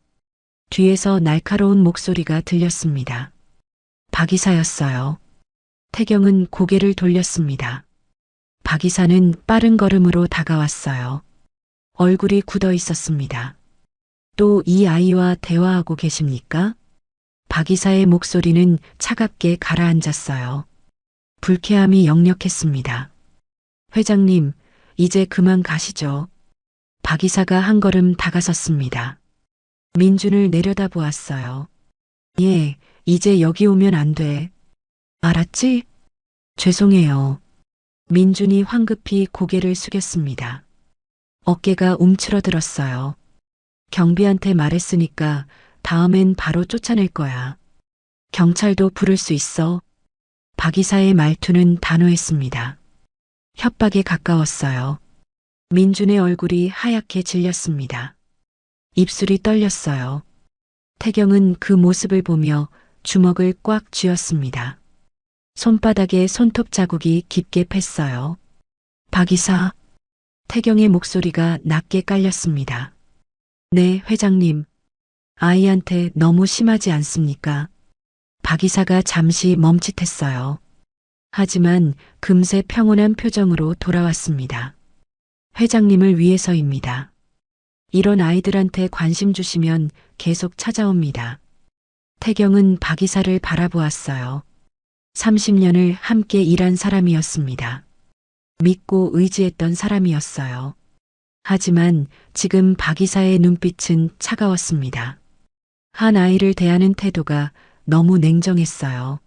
뒤에서 날카로운 목소리가 들렸습니다. 박 이사였어요. 태경은 고개를 돌렸습니다. 박 이사는 빠른 걸음으로 다가왔어요. 얼굴이 굳어 있었습니다. 또 이 아이와 대화하고 계십니까? 박 이사의 목소리는 차갑게 가라앉았어요. 불쾌함이 역력했습니다. 회장님, 이제 그만 가시죠. 박 이사가 한 걸음 다가섰습니다. 민준을 내려다보았어요. 예, 이제 여기 오면 안 돼. 알았지? 죄송해요. 민준이 황급히 고개를 숙였습니다. 어깨가 움츠러들었어요. 경비한테 말했으니까 다음엔 바로 쫓아낼 거야. 경찰도 부를 수 있어. 박 이사의 말투는 단호했습니다. 협박에 가까웠어요. 민준의 얼굴이 하얗게 질렸습니다. 입술이 떨렸어요. 태경은 그 모습을 보며 주먹을 꽉 쥐었습니다. 손바닥에 손톱 자국이 깊게 팼어요. 박 이사. 태경의 목소리가 낮게 깔렸습니다. 네, 회장님. 아이한테 너무 심하지 않습니까? 박 이사가 잠시 멈칫했어요. 하지만 금세 평온한 표정으로 돌아왔습니다. 회장님을 위해서입니다. 이런 아이들한테 관심 주시면 계속 찾아옵니다. 태경은 박 이사를 바라보았어요. 30년을 함께 일한 사람이었습니다. 믿고 의지했던 사람이었어요. 하지만 지금 박 이사의 눈빛은 차가웠습니다. 한 아이를 대하는 태도가 너무 냉정했어요.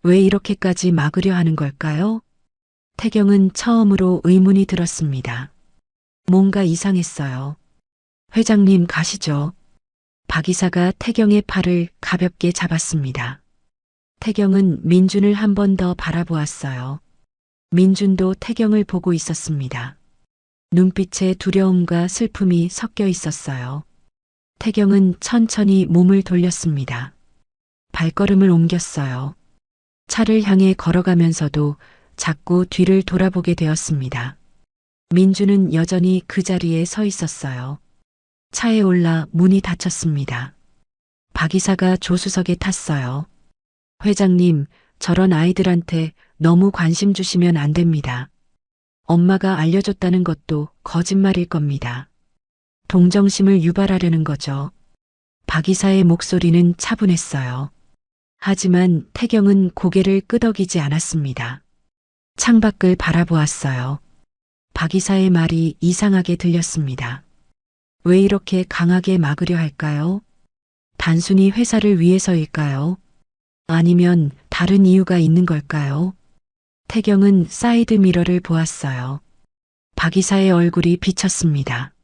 왜 이렇게까지 막으려 하는 걸까요? 태경은 처음으로 의문이 들었습니다. 뭔가 이상했어요. 회장님 가시죠. 박 이사가 태경의 팔을 가볍게 잡았습니다. 태경은 민준을 한 번 더 바라보았어요. 민준도 태경을 보고 있었습니다. 눈빛에 두려움과 슬픔이 섞여 있었어요. 태경은 천천히 몸을 돌렸습니다. 발걸음을 옮겼어요. 차를 향해 걸어가면서도 자꾸 뒤를 돌아보게 되었습니다. 민준은 여전히 그 자리에 서 있었어요. 차에 올라 문이 닫혔습니다. 박 이사가 조수석에 탔어요. 회장님, 저런 아이들한테 너무 관심 주시면 안 됩니다. 엄마가 알려줬다는 것도 거짓말일 겁니다. 동정심을 유발하려는 거죠. 박 이사의 목소리는 차분했어요. 하지만 태경은 고개를 끄덕이지 않았습니다. 창밖을 바라보았어요. 박 이사의 말이 이상하게 들렸습니다. 왜 이렇게 강하게 막으려 할까요? 단순히 회사를 위해서일까요? 아니면 다른 이유가 있는 걸까요? 태경은 사이드 미러를 보았어요. 박 이사의 얼굴이 비쳤습니다.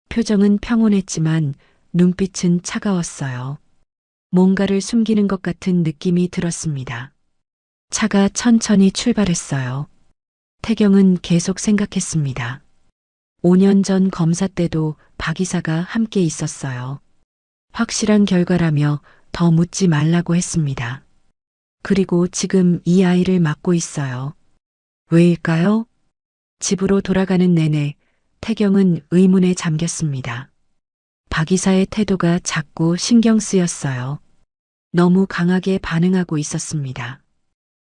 표정은 평온했지만 눈빛은 차가웠어요. 뭔가를 숨기는 것 같은 느낌이 들었습니다. 차가 천천히 출발했어요. 태경은 계속 생각했습니다. 5년 전 검사 때도 박 이사가 함께 있었어요. 확실한 결과라며 더 묻지 말라고 했습니다. 그리고 지금 이 아이를 맡고 있어요. 왜일까요? 집으로 돌아가는 내내 태경은 의문에 잠겼습니다. 박 이사의 태도가 자꾸 신경 쓰였어요. 너무 강하게 반응하고 있었습니다.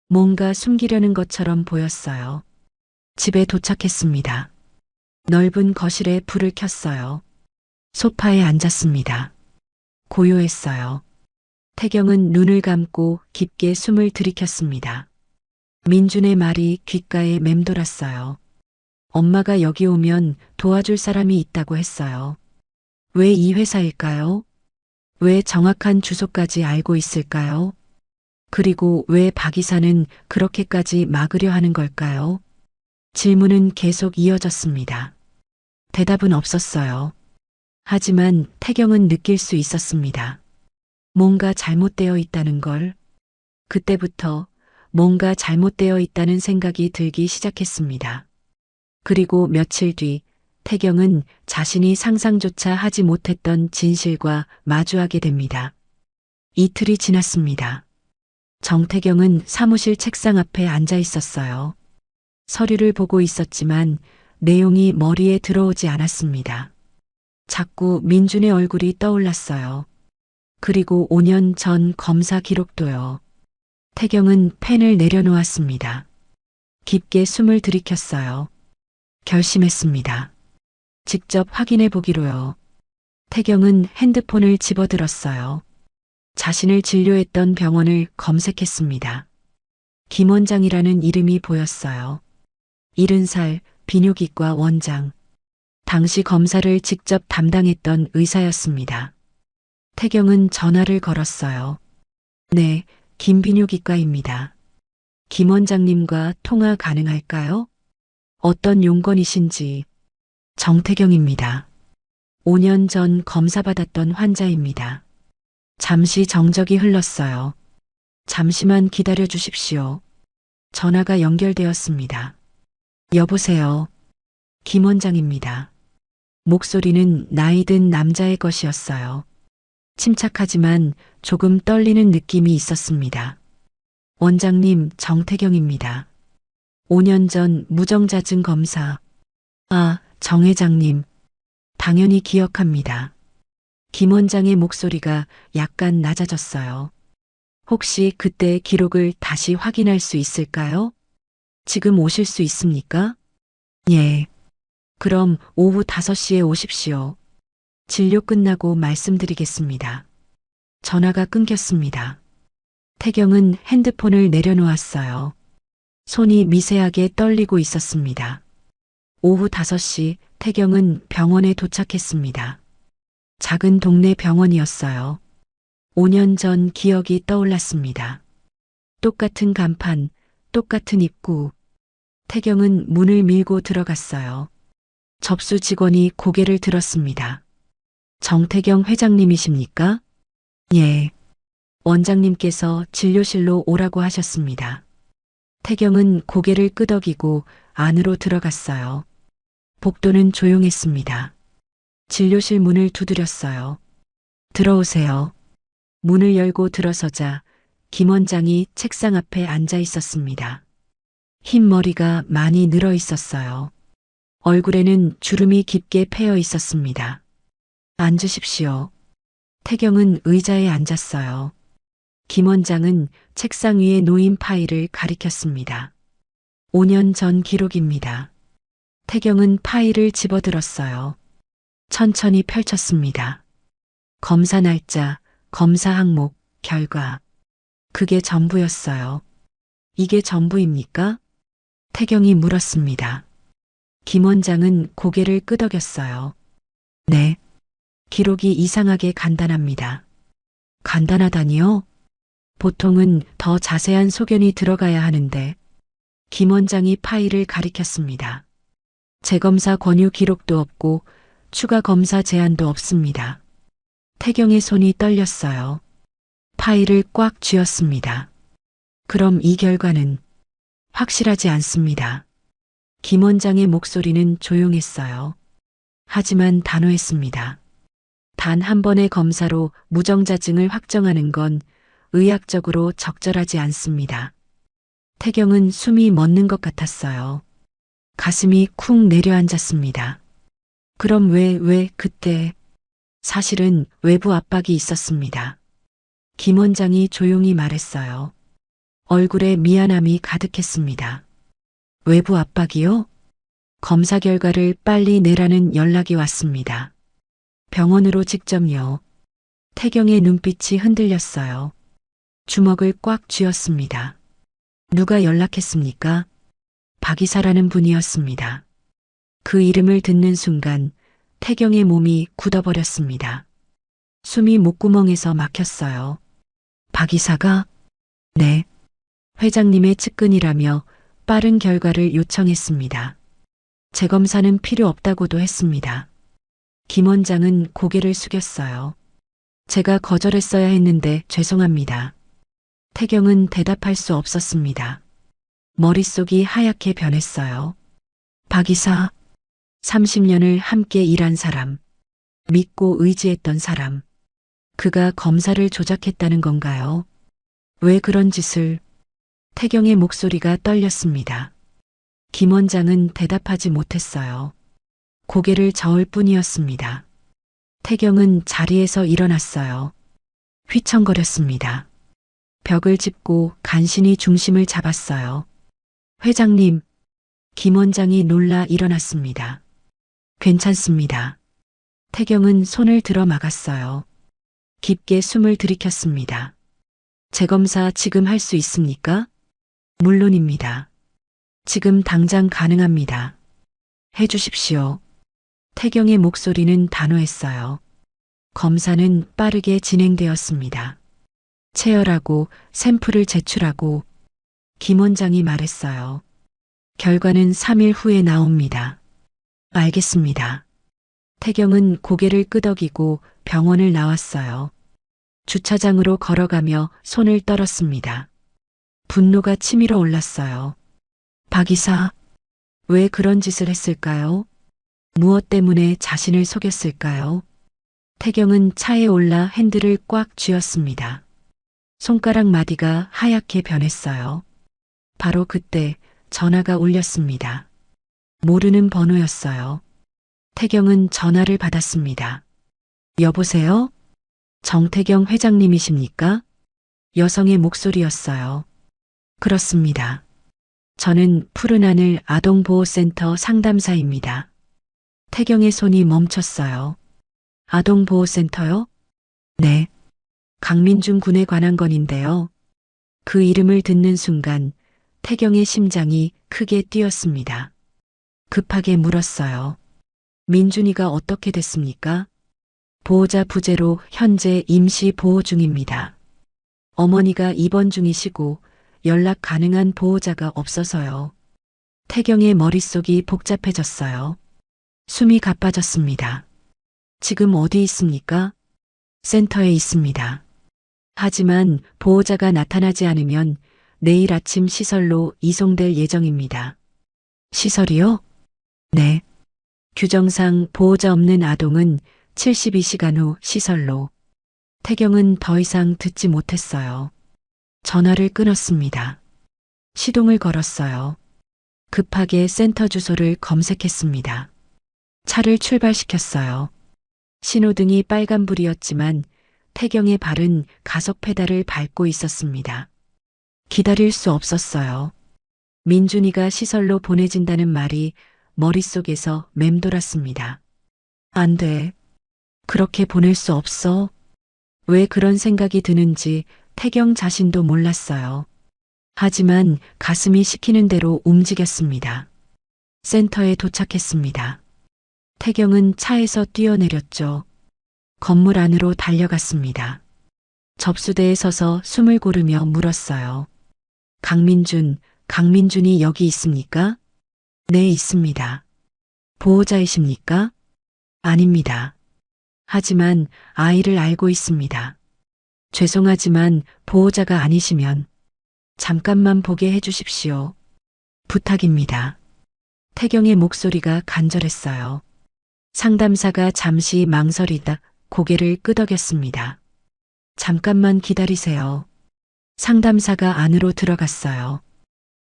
뭔가 숨기려는 것처럼 보였어요. 집에 도착했습니다. 넓은 거실에 불을 켰어요. 소파에 앉았습니다. 고요했어요. 태경은 눈을 감고 깊게 숨을 들이켰습니다. 민준의 말이 귓가에 맴돌았어요. 엄마가 여기 오면 도와줄 사람이 있다고 했어요. 왜 이 회사일까요? 왜 정확한 주소까지 알고 있을까요? 그리고 왜 박 이사는 그렇게까지 막으려 하는 걸까요? 질문은 계속 이어졌습니다. 대답은 없었어요. 하지만 태경은 느낄 수 있었습니다. 뭔가 잘못되어 있다는 걸. 그때부터 뭔가 잘못되어 있다는 생각이 들기 시작했습니다. 그리고 며칠 뒤 태경은 자신이 상상조차 하지 못했던 진실과 마주하게 됩니다. 이틀이 지났습니다. 정태경은 사무실 책상 앞에 앉아 있었어요. 서류를 보고 있었지만 내용이 머리에 들어오지 않았습니다. 자꾸 민준의 얼굴이 떠올랐어요. 그리고 5년 전 검사 기록도요. 태경은 펜을 내려놓았습니다. 깊게 숨을 들이켰어요. 결심했습니다. 직접 확인해 보기로요. 태경은 핸드폰을 집어들었어요. 자신을 진료했던 병원을 검색했습니다. 김 원장이라는 이름이 보였어요. 70살 비뇨기과 원장. 당시 검사를 직접 담당했던 의사였습니다. 태경은 전화를 걸었어요. 네, 김 비뇨기과입니다. 김 원장님과 통화 가능할까요? 어떤 용건이신지. 정태경입니다. 5년 전 검사받았던 환자입니다. 잠시 정적이 흘렀어요. 잠시만 기다려 주십시오. 전화가 연결되었습니다. 여보세요. 김 원장입니다. 목소리는 나이든 남자의 것이었어요. 침착하지만 조금 떨리는 느낌이 있었습니다. 원장님, 정태경입니다. 5년 전 무정자증 검사. 아, 정 회장님. 당연히 기억합니다. 김 원장의 목소리가 약간 낮아졌어요. 혹시 그때의 기록을 다시 확인할 수 있을까요? 지금 오실 수 있습니까? 예. 그럼 오후 5시에 오십시오. 진료 끝나고 말씀드리겠습니다. 전화가 끊겼습니다. 태경은 핸드폰을 내려놓았어요. 손이 미세하게 떨리고 있었습니다. 오후 5시 태경은 병원에 도착했습니다. 작은 동네 병원이었어요. 5년 전 기억이 떠올랐습니다. 똑같은 간판, 똑같은 입구. 태경은 문을 밀고 들어갔어요. 접수 직원이 고개를 들었습니다. 정태경 회장님이십니까? 예. 원장님께서 진료실로 오라고 하셨습니다. 태경은 고개를 끄덕이고 안으로 들어갔어요. 복도는 조용했습니다. 진료실 문을 두드렸어요. 들어오세요. 문을 열고 들어서자 김 원장이 책상 앞에 앉아 있었습니다. 흰 머리가 많이 늘어 있었어요. 얼굴에는 주름이 깊게 패여 있었습니다. 앉으십시오. 태경은 의자에 앉았어요. 김 원장은 책상 위에 놓인 파일을 가리켰습니다. 5년 전 기록입니다. 태경은 파일을 집어들었어요. 천천히 펼쳤습니다. 검사 날짜, 검사 항목, 결과. 그게 전부였어요. 이게 전부입니까? 태경이 물었습니다. 김 원장은 고개를 끄덕였어요. 네. 기록이 이상하게 간단합니다. 간단하다니요? 보통은 더 자세한 소견이 들어가야 하는데 김 원장이 파일을 가리켰습니다. 재검사 권유 기록도 없고 추가 검사 제안도 없습니다. 태경의 손이 떨렸어요. 파일을 꽉 쥐었습니다. 그럼 이 결과는 확실하지 않습니다. 김 원장의 목소리는 조용했어요. 하지만 단호했습니다. 단 한 번의 검사로 무정자증을 확정하는 건 의학적으로 적절하지 않습니다. 태경은 숨이 멎는 것 같았어요. 가슴이 쿵 내려앉았습니다. 그럼 왜 그때? 사실은 외부 압박이 있었습니다. 김 원장이 조용히 말했어요. 얼굴에 미안함이 가득했습니다. 외부 압박이요? 검사 결과를 빨리 내라는 연락이 왔습니다. 병원으로 직접요. 태경의 눈빛이 흔들렸어요. 주먹을 꽉 쥐었습니다. 누가 연락했습니까? 박이사라는 분이었습니다. 그 이름을 듣는 순간 태경의 몸이 굳어버렸습니다. 숨이 목구멍에서 막혔어요. 박이사가? 네. 회장님의 측근이라며 빠른 결과를 요청했습니다. 재검사는 필요 없다고도 했습니다. 김 원장은 고개를 숙였어요. 제가 거절했어야 했는데 죄송합니다. 태경은 대답할 수 없었습니다. 머릿속이 하얗게 변했어요. 박이사, 30년을 함께 일한 사람, 믿고 의지했던 사람. 그가 검사를 조작했다는 건가요? 왜 그런 짓을? 태경의 목소리가 떨렸습니다. 김 원장은 대답하지 못했어요. 고개를 저을 뿐이었습니다. 태경은 자리에서 일어났어요. 휘청거렸습니다. 벽을 짚고 간신히 중심을 잡았어요. 회장님, 김 원장이 놀라 일어났습니다. 괜찮습니다. 태경은 손을 들어 막았어요. 깊게 숨을 들이켰습니다. 재검사 지금 할 수 있습니까? 물론입니다. 지금 당장 가능합니다. 해 주십시오. 태경의 목소리는 단호했어요. 검사는 빠르게 진행되었습니다. 체열하고 샘플을 제출하고 김 원장이 말했어요. 결과는 3일 후에 나옵니다. 알겠습니다. 태경은 고개를 끄덕이고 병원을 나왔어요. 주차장으로 걸어가며 손을 떨었습니다. 분노가 치밀어 올랐어요. 박 이사, 왜 그런 짓을 했을까요? 무엇 때문에 자신을 속였을까요? 태경은 차에 올라 핸들을 꽉 쥐었습니다. 손가락 마디가 하얗게 변했어요. 바로 그때 전화가 울렸습니다. 모르는 번호였어요. 태경은 전화를 받았습니다. 여보세요? 정태경 회장님이십니까? 여성의 목소리였어요. 그렇습니다. 저는 푸른하늘 아동보호센터 상담사입니다. 태경의 손이 멈췄어요. 아동보호센터요? 네. 강민준 군에 관한 건인데요. 그 이름을 듣는 순간 태경의 심장이 크게 뛰었습니다. 급하게 물었어요. 민준이가 어떻게 됐습니까? 보호자 부재로 현재 임시 보호 중입니다. 어머니가 입원 중이시고 연락 가능한 보호자가 없어서요. 태경의 머릿속이 복잡해졌어요. 숨이 가빠졌습니다. 지금 어디 있습니까? 센터에 있습니다. 하지만 보호자가 나타나지 않으면 내일 아침 시설로 이송될 예정입니다. 시설이요? 네. 규정상 보호자 없는 아동은 72시간 후 시설로. 태경은 더 이상 듣지 못했어요. 전화를 끊었습니다. 시동을 걸었어요. 급하게 센터 주소를 검색했습니다. 차를 출발시켰어요. 신호등이 빨간불이었지만 태경의 발은 가속 페달을 밟고 있었습니다. 기다릴 수 없었어요. 민준이가 시설로 보내진다는 말이 머릿속에서 맴돌았습니다. 안 돼. 그렇게 보낼 수 없어. 왜 그런 생각이 드는지 태경 자신도 몰랐어요. 하지만 가슴이 시키는 대로 움직였습니다. 센터에 도착했습니다. 태경은 차에서 뛰어내렸죠. 건물 안으로 달려갔습니다. 접수대에 서서 숨을 고르며 물었어요. 강민준이 여기 있습니까? 네, 있습니다. 보호자이십니까? 아닙니다. 하지만 아이를 알고 있습니다. 죄송하지만 보호자가 아니시면 잠깐만 보게 해주십시오. 부탁입니다. 태경의 목소리가 간절했어요. 상담사가 잠시 망설이다 고개를 끄덕였습니다. 잠깐만 기다리세요. 상담사가 안으로 들어갔어요.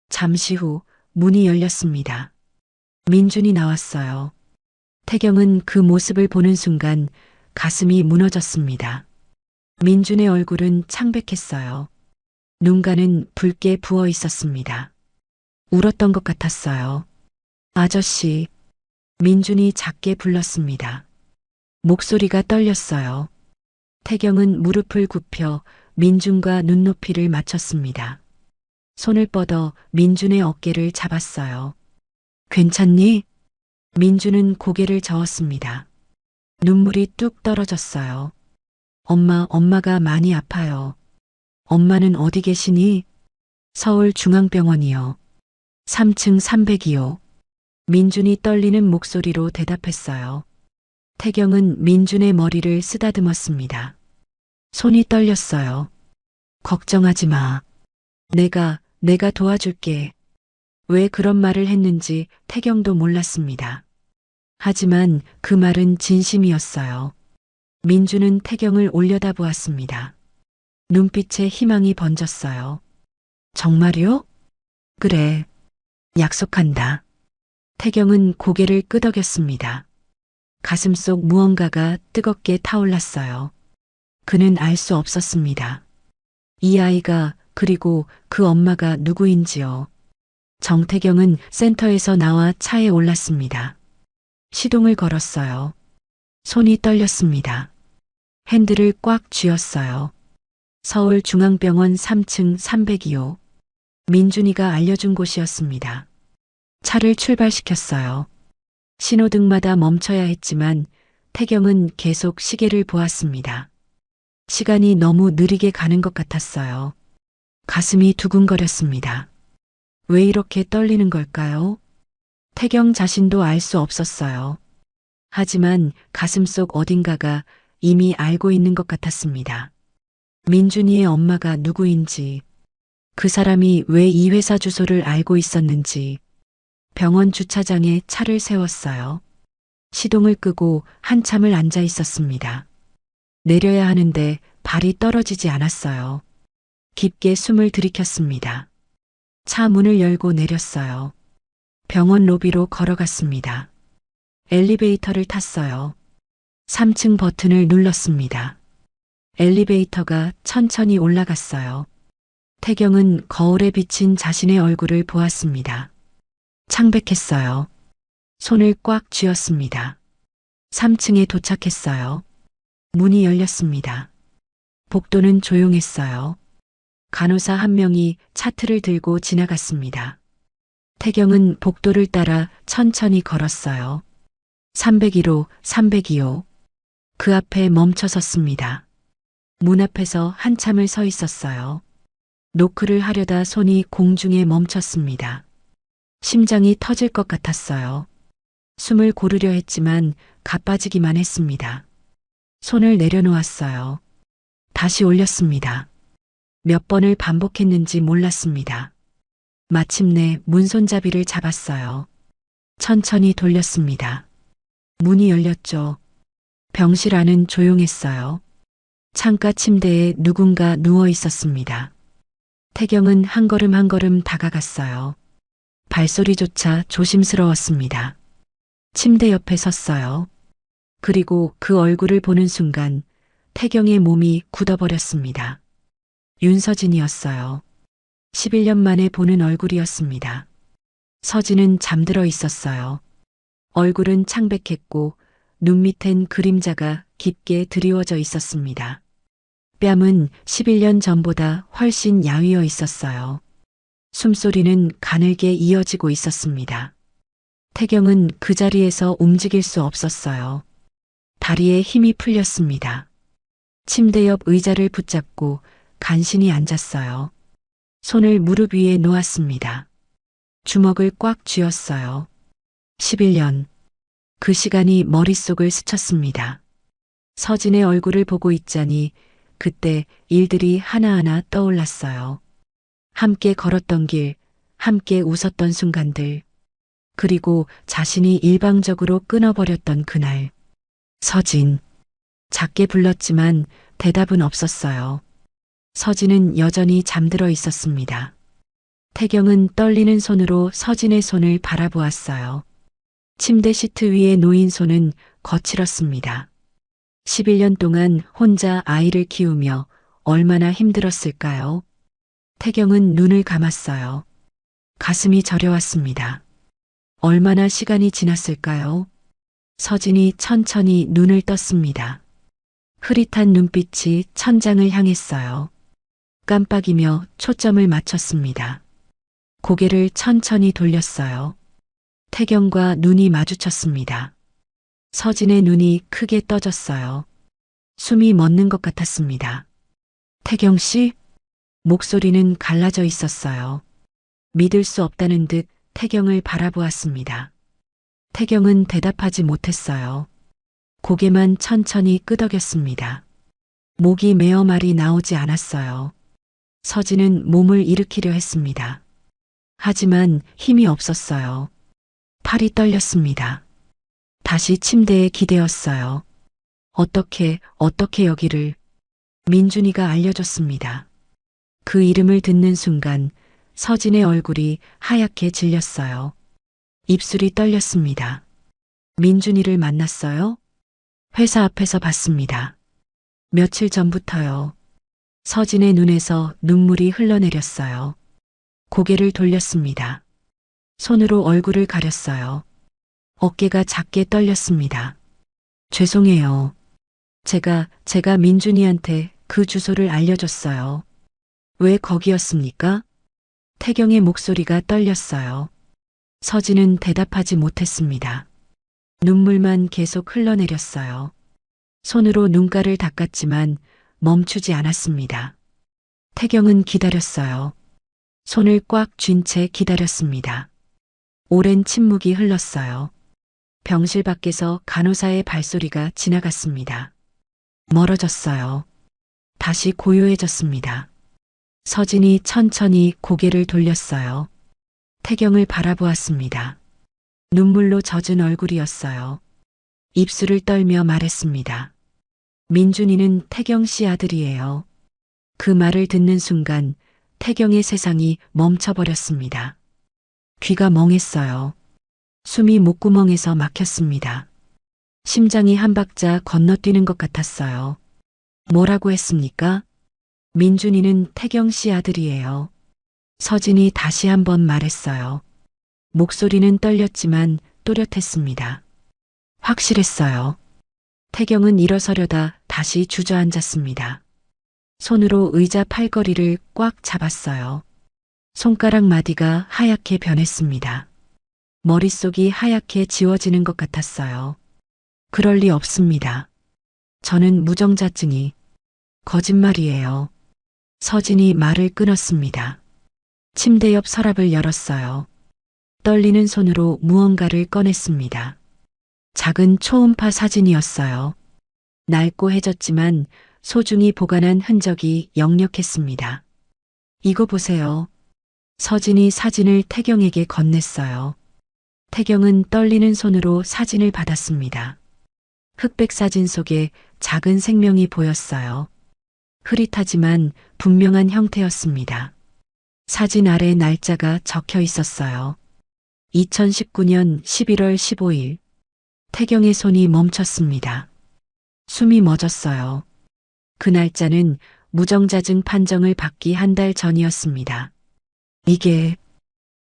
잠시 후 문이 열렸습니다. 민준이 나왔어요. 태경은 그 모습을 보는 순간 가슴이 무너졌습니다. 민준의 얼굴은 창백했어요. 눈가는 붉게 부어 있었습니다. 울었던 것 같았어요. 아저씨, 민준이 작게 불렀습니다. 목소리가 떨렸어요. 태경은 무릎을 굽혀 민준과 눈높이를 맞췄습니다. 손을 뻗어 민준의 어깨를 잡았어요. 괜찮니? 민준은 고개를 저었습니다. 눈물이 뚝 떨어졌어요. 엄마가 많이 아파요. 엄마는 어디 계시니? 서울중앙병원이요. 3층 302호. 민준이 떨리는 목소리로 대답했어요. 태경은 민준의 머리를 쓰다듬었습니다. 손이 떨렸어요. 걱정하지 마. 내가 도와줄게. 왜 그런 말을 했는지 태경도 몰랐습니다. 하지만 그 말은 진심이었어요. 민준은 태경을 올려다보았습니다. 눈빛에 희망이 번졌어요. 정말요? 그래. 약속한다. 태경은 고개를 끄덕였습니다. 가슴속 무언가가 뜨겁게 타올랐어요. 그는 알 수 없었습니다. 이 아이가 그리고 그 엄마가 누구인지요. 정태경은 센터에서 나와 차에 올랐습니다. 시동을 걸었어요. 손이 떨렸습니다. 핸들을 꽉 쥐었어요. 서울중앙병원 3층 302호. 민준이가 알려준 곳이었습니다. 차를 출발시켰어요. 신호등마다 멈춰야 했지만 태경은 계속 시계를 보았습니다. 시간이 너무 느리게 가는 것 같았어요. 가슴이 두근거렸습니다. 왜 이렇게 떨리는 걸까요? 태경 자신도 알 수 없었어요. 하지만 가슴속 어딘가가 이미 알고 있는 것 같았습니다. 민준이의 엄마가 누구인지, 그 사람이 왜 이 회사 주소를 알고 있었는지. 병원 주차장에 차를 세웠어요. 시동을 끄고 한참을 앉아 있었습니다. 내려야 하는데 발이 떨어지지 않았어요. 깊게 숨을 들이켰습니다. 차 문을 열고 내렸어요. 병원 로비로 걸어갔습니다. 엘리베이터를 탔어요. 3층 버튼을 눌렀습니다. 엘리베이터가 천천히 올라갔어요. 태경은 거울에 비친 자신의 얼굴을 보았습니다. 창백했어요. 손을 꽉 쥐었습니다. 3층에 도착했어요. 문이 열렸습니다. 복도는 조용했어요. 간호사 한 명이 차트를 들고 지나갔습니다. 태경은 복도를 따라 천천히 걸었어요. 301호, 302호. 그 앞에 멈춰 섰습니다. 문 앞에서 한참을 서 있었어요. 노크를 하려다 손이 공중에 멈췄습니다. 심장이 터질 것 같았어요. 숨을 고르려 했지만 가빠지기만 했습니다. 손을 내려놓았어요. 다시 올렸습니다. 몇 번을 반복했는지 몰랐습니다. 마침내 문손잡이를 잡았어요. 천천히 돌렸습니다. 문이 열렸죠. 병실 안은 조용했어요. 창가 침대에 누군가 누워 있었습니다. 태경은 한 걸음 한 걸음 다가갔어요. 발소리조차 조심스러웠습니다. 침대 옆에 섰어요. 그리고 그 얼굴을 보는 순간 태경의 몸이 굳어버렸습니다. 윤서진이었어요. 11년 만에 보는 얼굴이었습니다. 서진은 잠들어 있었어요. 얼굴은 창백했고 눈 밑엔 그림자가 깊게 드리워져 있었습니다. 뺨은 11년 전보다 훨씬 야위어 있었어요. 숨소리는 가늘게 이어지고 있었습니다. 태경은 그 자리에서 움직일 수 없었어요. 다리에 힘이 풀렸습니다. 침대 옆 의자를 붙잡고 간신히 앉았어요. 손을 무릎 위에 놓았습니다. 주먹을 꽉 쥐었어요. 11년. 그 시간이 머릿속을 스쳤습니다. 서진의 얼굴을 보고 있자니 그때 일들이 하나하나 떠올랐어요. 함께 걸었던 길, 함께 웃었던 순간들, 그리고 자신이 일방적으로 끊어버렸던 그날. 서진. 작게 불렀지만 대답은 없었어요. 서진은 여전히 잠들어 있었습니다. 태경은 떨리는 손으로 서진의 손을 바라보았어요. 침대 시트 위에 놓인 손은 거칠었습니다. 11년 동안 혼자 아이를 키우며 얼마나 힘들었을까요? 태경은 눈을 감았어요. 가슴이 저려왔습니다. 얼마나 시간이 지났을까요? 서진이 천천히 눈을 떴습니다. 흐릿한 눈빛이 천장을 향했어요. 깜빡이며 초점을 맞췄습니다. 고개를 천천히 돌렸어요. 태경과 눈이 마주쳤습니다. 서진의 눈이 크게 떠졌어요. 숨이 멎는 것 같았습니다. 태경 씨? 목소리는 갈라져 있었어요. 믿을 수 없다는 듯 태경을 바라보았습니다. 태경은 대답하지 못했어요. 고개만 천천히 끄덕였습니다. 목이 메어 말이 나오지 않았어요. 서진은 몸을 일으키려 했습니다. 하지만 힘이 없었어요. 팔이 떨렸습니다. 다시 침대에 기대었어요. 어떻게 여기를. 민준이가 알려줬습니다. 그 이름을 듣는 순간 서진의 얼굴이 하얗게 질렸어요. 입술이 떨렸습니다. 민준이를 만났어요? 회사 앞에서 봤습니다. 며칠 전부터요. 서진의 눈에서 눈물이 흘러내렸어요. 고개를 돌렸습니다. 손으로 얼굴을 가렸어요. 어깨가 작게 떨렸습니다. 죄송해요. 제가 민준이한테 그 주소를 알려줬어요. 왜 거기였습니까? 태경의 목소리가 떨렸어요. 서진은 대답하지 못했습니다. 눈물만 계속 흘러내렸어요. 손으로 눈가를 닦았지만 멈추지 않았습니다. 태경은 기다렸어요. 손을 꽉 쥔 채 기다렸습니다. 오랜 침묵이 흘렀어요. 병실 밖에서 간호사의 발소리가 지나갔습니다. 멀어졌어요. 다시 고요해졌습니다. 서진이 천천히 고개를 돌렸어요. 태경을 바라보았습니다. 눈물로 젖은 얼굴이었어요. 입술을 떨며 말했습니다. 민준이는 태경 씨 아들이에요. 그 말을 듣는 순간 태경의 세상이 멈춰버렸습니다. 귀가 멍했어요. 숨이 목구멍에서 막혔습니다. 심장이 한 박자 건너뛰는 것 같았어요. 뭐라고 했습니까? 민준이는 태경 씨 아들이에요. 서진이 다시 한번 말했어요. 목소리는 떨렸지만 또렷했습니다. 확실했어요. 태경은 일어서려다 다시 주저앉았습니다. 손으로 의자 팔걸이를 꽉 잡았어요. 손가락 마디가 하얗게 변했습니다. 머릿속이 하얗게 지워지는 것 같았어요. 그럴 리 없습니다. 저는 무정자증이 거짓말이에요. 서진이 말을 끊었습니다. 침대 옆 서랍을 열었어요. 떨리는 손으로 무언가를 꺼냈습니다. 작은 초음파 사진이었어요. 낡고 해졌지만 소중히 보관한 흔적이 역력했습니다. 이거 보세요. 서진이 사진을 태경에게 건넸어요. 태경은 떨리는 손으로 사진을 받았습니다. 흑백 사진 속에 작은 생명이 보였어요. 흐릿하지만 분명한 형태였습니다. 사진 아래 날짜가 적혀 있었어요. 2019년 11월 15일. 태경의 손이 멈췄습니다. 숨이 멎었어요. 그 날짜는 무정자증 판정을 받기 한 달 전이었습니다. 이게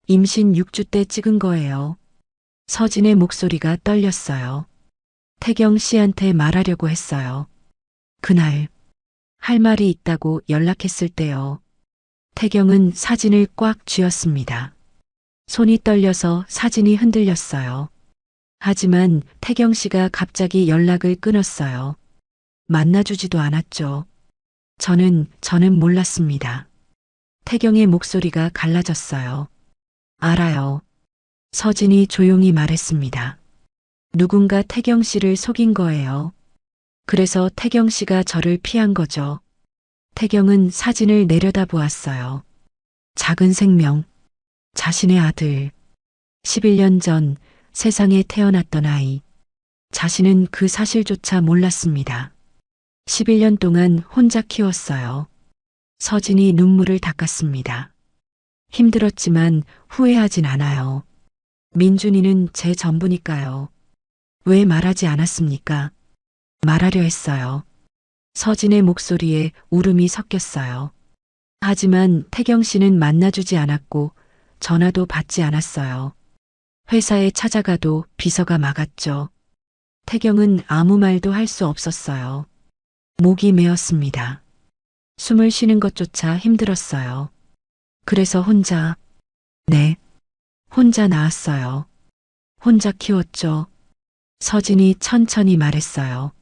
임신 6주 때 찍은 거예요. 서진의 목소리가 떨렸어요. 태경 씨한테 말하려고 했어요. 그날 할 말이 있다고 연락했을 때요. 태경은 사진을 꽉 쥐었습니다. 손이 떨려서 사진이 흔들렸어요. 하지만 태경 씨가 갑자기 연락을 끊었어요. 만나주지도 않았죠. 저는 몰랐습니다. 태경의 목소리가 갈라졌어요. 알아요. 서진이 조용히 말했습니다. 누군가 태경 씨를 속인 거예요. 그래서 태경 씨가 저를 피한 거죠. 태경은 사진을 내려다보았어요. 작은 생명, 자신의 아들, 11년 전 세상에 태어났던 아이. 자신은 그 사실조차 몰랐습니다. 11년 동안 혼자 키웠어요. 서진이 눈물을 닦았습니다. 힘들었지만 후회하진 않아요. 민준이는 제 전부니까요. 왜 말하지 않았습니까? 말하려 했어요. 서진의 목소리에 울음이 섞였어요. 하지만 태경 씨는 만나주지 않았고 전화도 받지 않았어요. 회사에 찾아가도 비서가 막았죠. 태경은 아무 말도 할 수 없었어요. 목이 메었습니다. 숨을 쉬는 것조차 힘들었어요. 그래서 혼자 낳았어요. 혼자 키웠죠. 서진이 천천히 말했어요.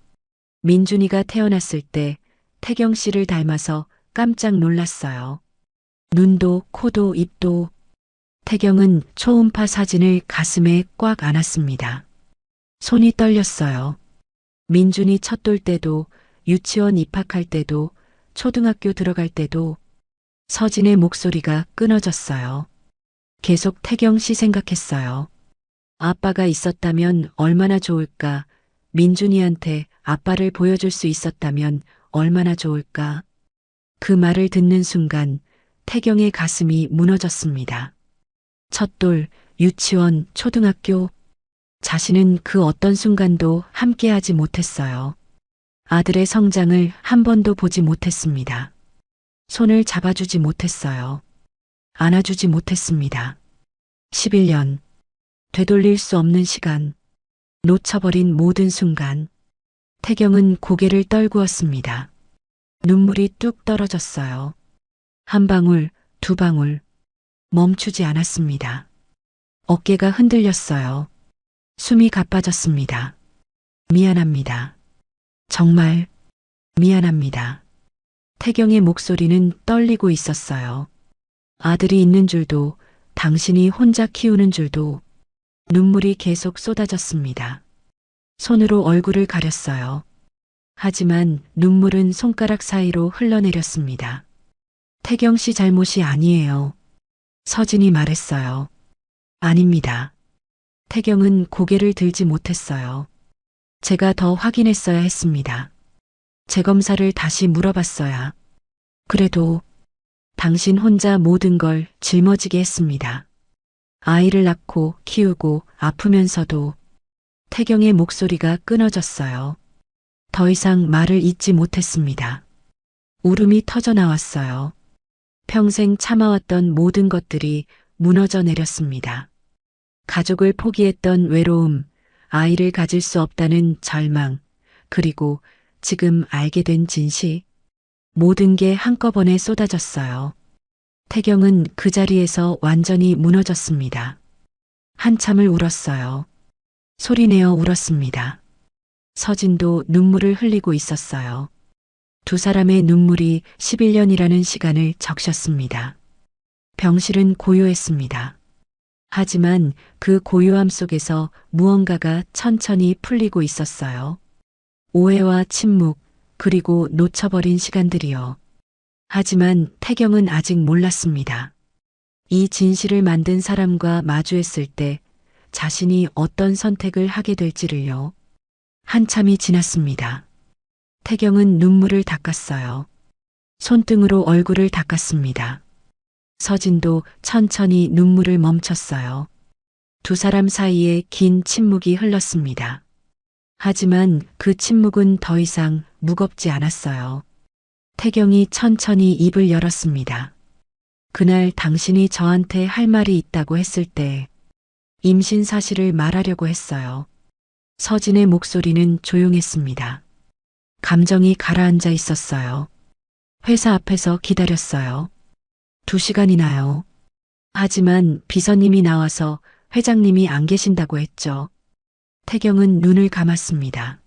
민준이가 태어났을 때 태경 씨를 닮아서 깜짝 놀랐어요. 눈도 코도 입도. 태경은 초음파 사진을 가슴에 꽉 안았습니다. 손이 떨렸어요. 민준이 첫 돌 때도, 유치원 입학할 때도, 초등학교 들어갈 때도 서진의 목소리가 끊어졌어요. 계속 태경 씨 생각했어요. 아빠가 있었다면 얼마나 좋을까. 민준이한테 아빠를 보여줄 수 있었다면 얼마나 좋을까. 그 말을 듣는 순간 태경의 가슴이 무너졌습니다. 첫돌, 유치원, 초등학교. 자신은 그 어떤 순간도 함께하지 못했어요. 아들의 성장을 한 번도 보지 못했습니다. 손을 잡아주지 못했어요. 안아주지 못했습니다. 11년. 되돌릴 수 없는 시간. 놓쳐버린 모든 순간. 태경은 고개를 떨구었습니다. 눈물이 뚝 떨어졌어요. 한 방울, 두 방울. 멈추지 않았습니다. 어깨가 흔들렸어요. 숨이 가빠졌습니다. 미안합니다. 정말 미안합니다. 태경의 목소리는 떨리고 있었어요. 아들이 있는 줄도, 당신이 혼자 키우는 줄도. 눈물이 계속 쏟아졌습니다. 손으로 얼굴을 가렸어요. 하지만 눈물은 손가락 사이로 흘러내렸습니다. 태경 씨 잘못이 아니에요. 서진이 말했어요. 아닙니다. 태경은 고개를 들지 못했어요. 제가 더 확인했어야 했습니다. 재검사를 다시 물어봤어야. 그래도 당신 혼자 모든 걸 짊어지게 했습니다. 아이를 낳고 키우고 아프면서도. 태경의 목소리가 끊어졌어요. 더 이상 말을 잇지 못했습니다. 울음이 터져 나왔어요. 평생 참아왔던 모든 것들이 무너져 내렸습니다. 가족을 포기했던 외로움, 아이를 가질 수 없다는 절망, 그리고 지금 알게 된 진실. 모든 게 한꺼번에 쏟아졌어요. 태경은 그 자리에서 완전히 무너졌습니다. 한참을 울었어요. 소리내어 울었습니다. 서진도 눈물을 흘리고 있었어요. 두 사람의 눈물이 11년이라는 시간을 적셨습니다. 병실은 고요했습니다. 하지만 그 고요함 속에서 무언가가 천천히 풀리고 있었어요. 오해와 침묵, 그리고 놓쳐버린 시간들이요. 하지만 태경은 아직 몰랐습니다. 이 진실을 만든 사람과 마주했을 때 자신이 어떤 선택을 하게 될지를요. 한참이 지났습니다. 태경은 눈물을 닦았어요. 손등으로 얼굴을 닦았습니다. 서진도 천천히 눈물을 멈췄어요. 두 사람 사이에 긴 침묵이 흘렀습니다. 하지만 그 침묵은 더 이상 무겁지 않았어요. 태경이 천천히 입을 열었습니다. 그날 당신이 저한테 할 말이 있다고 했을 때 임신 사실을 말하려고 했어요. 서진의 목소리는 조용했습니다. 감정이 가라앉아 있었어요. 회사 앞에서 기다렸어요. 2시간이나요. 하지만 비서님이 나와서 회장님이 안 계신다고 했죠. 태경은 눈을 감았습니다.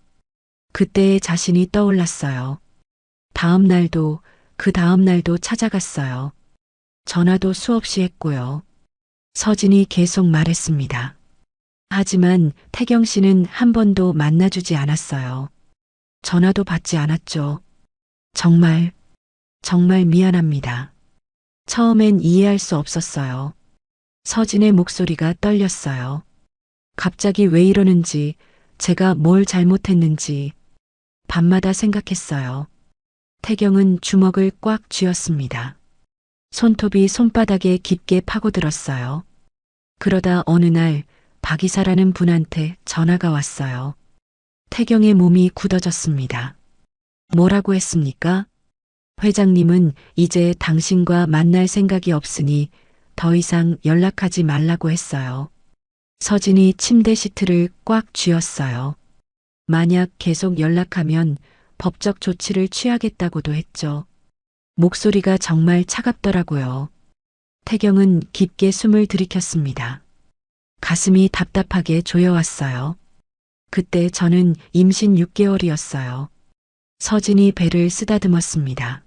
그때의 자신이 떠올랐어요. 다음 날도 그 다음 날도 찾아갔어요. 전화도 수없이 했고요. 서진이 계속 말했습니다. 하지만 태경 씨는 한 번도 만나주지 않았어요. 전화도 받지 않았죠. 정말 미안합니다. 처음엔 이해할 수 없었어요. 서진의 목소리가 떨렸어요. 갑자기 왜 이러는지, 제가 뭘 잘못했는지 밤마다 생각했어요. 태경은 주먹을 꽉 쥐었습니다. 손톱이 손바닥에 깊게 파고들었어요. 그러다 어느 날 박이사라는 분한테 전화가 왔어요. 태경의 몸이 굳어졌습니다. 뭐라고 했습니까? 회장님은 이제 당신과 만날 생각이 없으니 더 이상 연락하지 말라고 했어요. 서진이 침대 시트를 꽉 쥐었어요. 만약 계속 연락하면 법적 조치를 취하겠다고도 했죠. 목소리가 정말 차갑더라고요. 태경은 깊게 숨을 들이켰습니다. 가슴이 답답하게 조여왔어요. 그때 저는 임신 6개월이었어요. 서진이 배를 쓰다듬었습니다.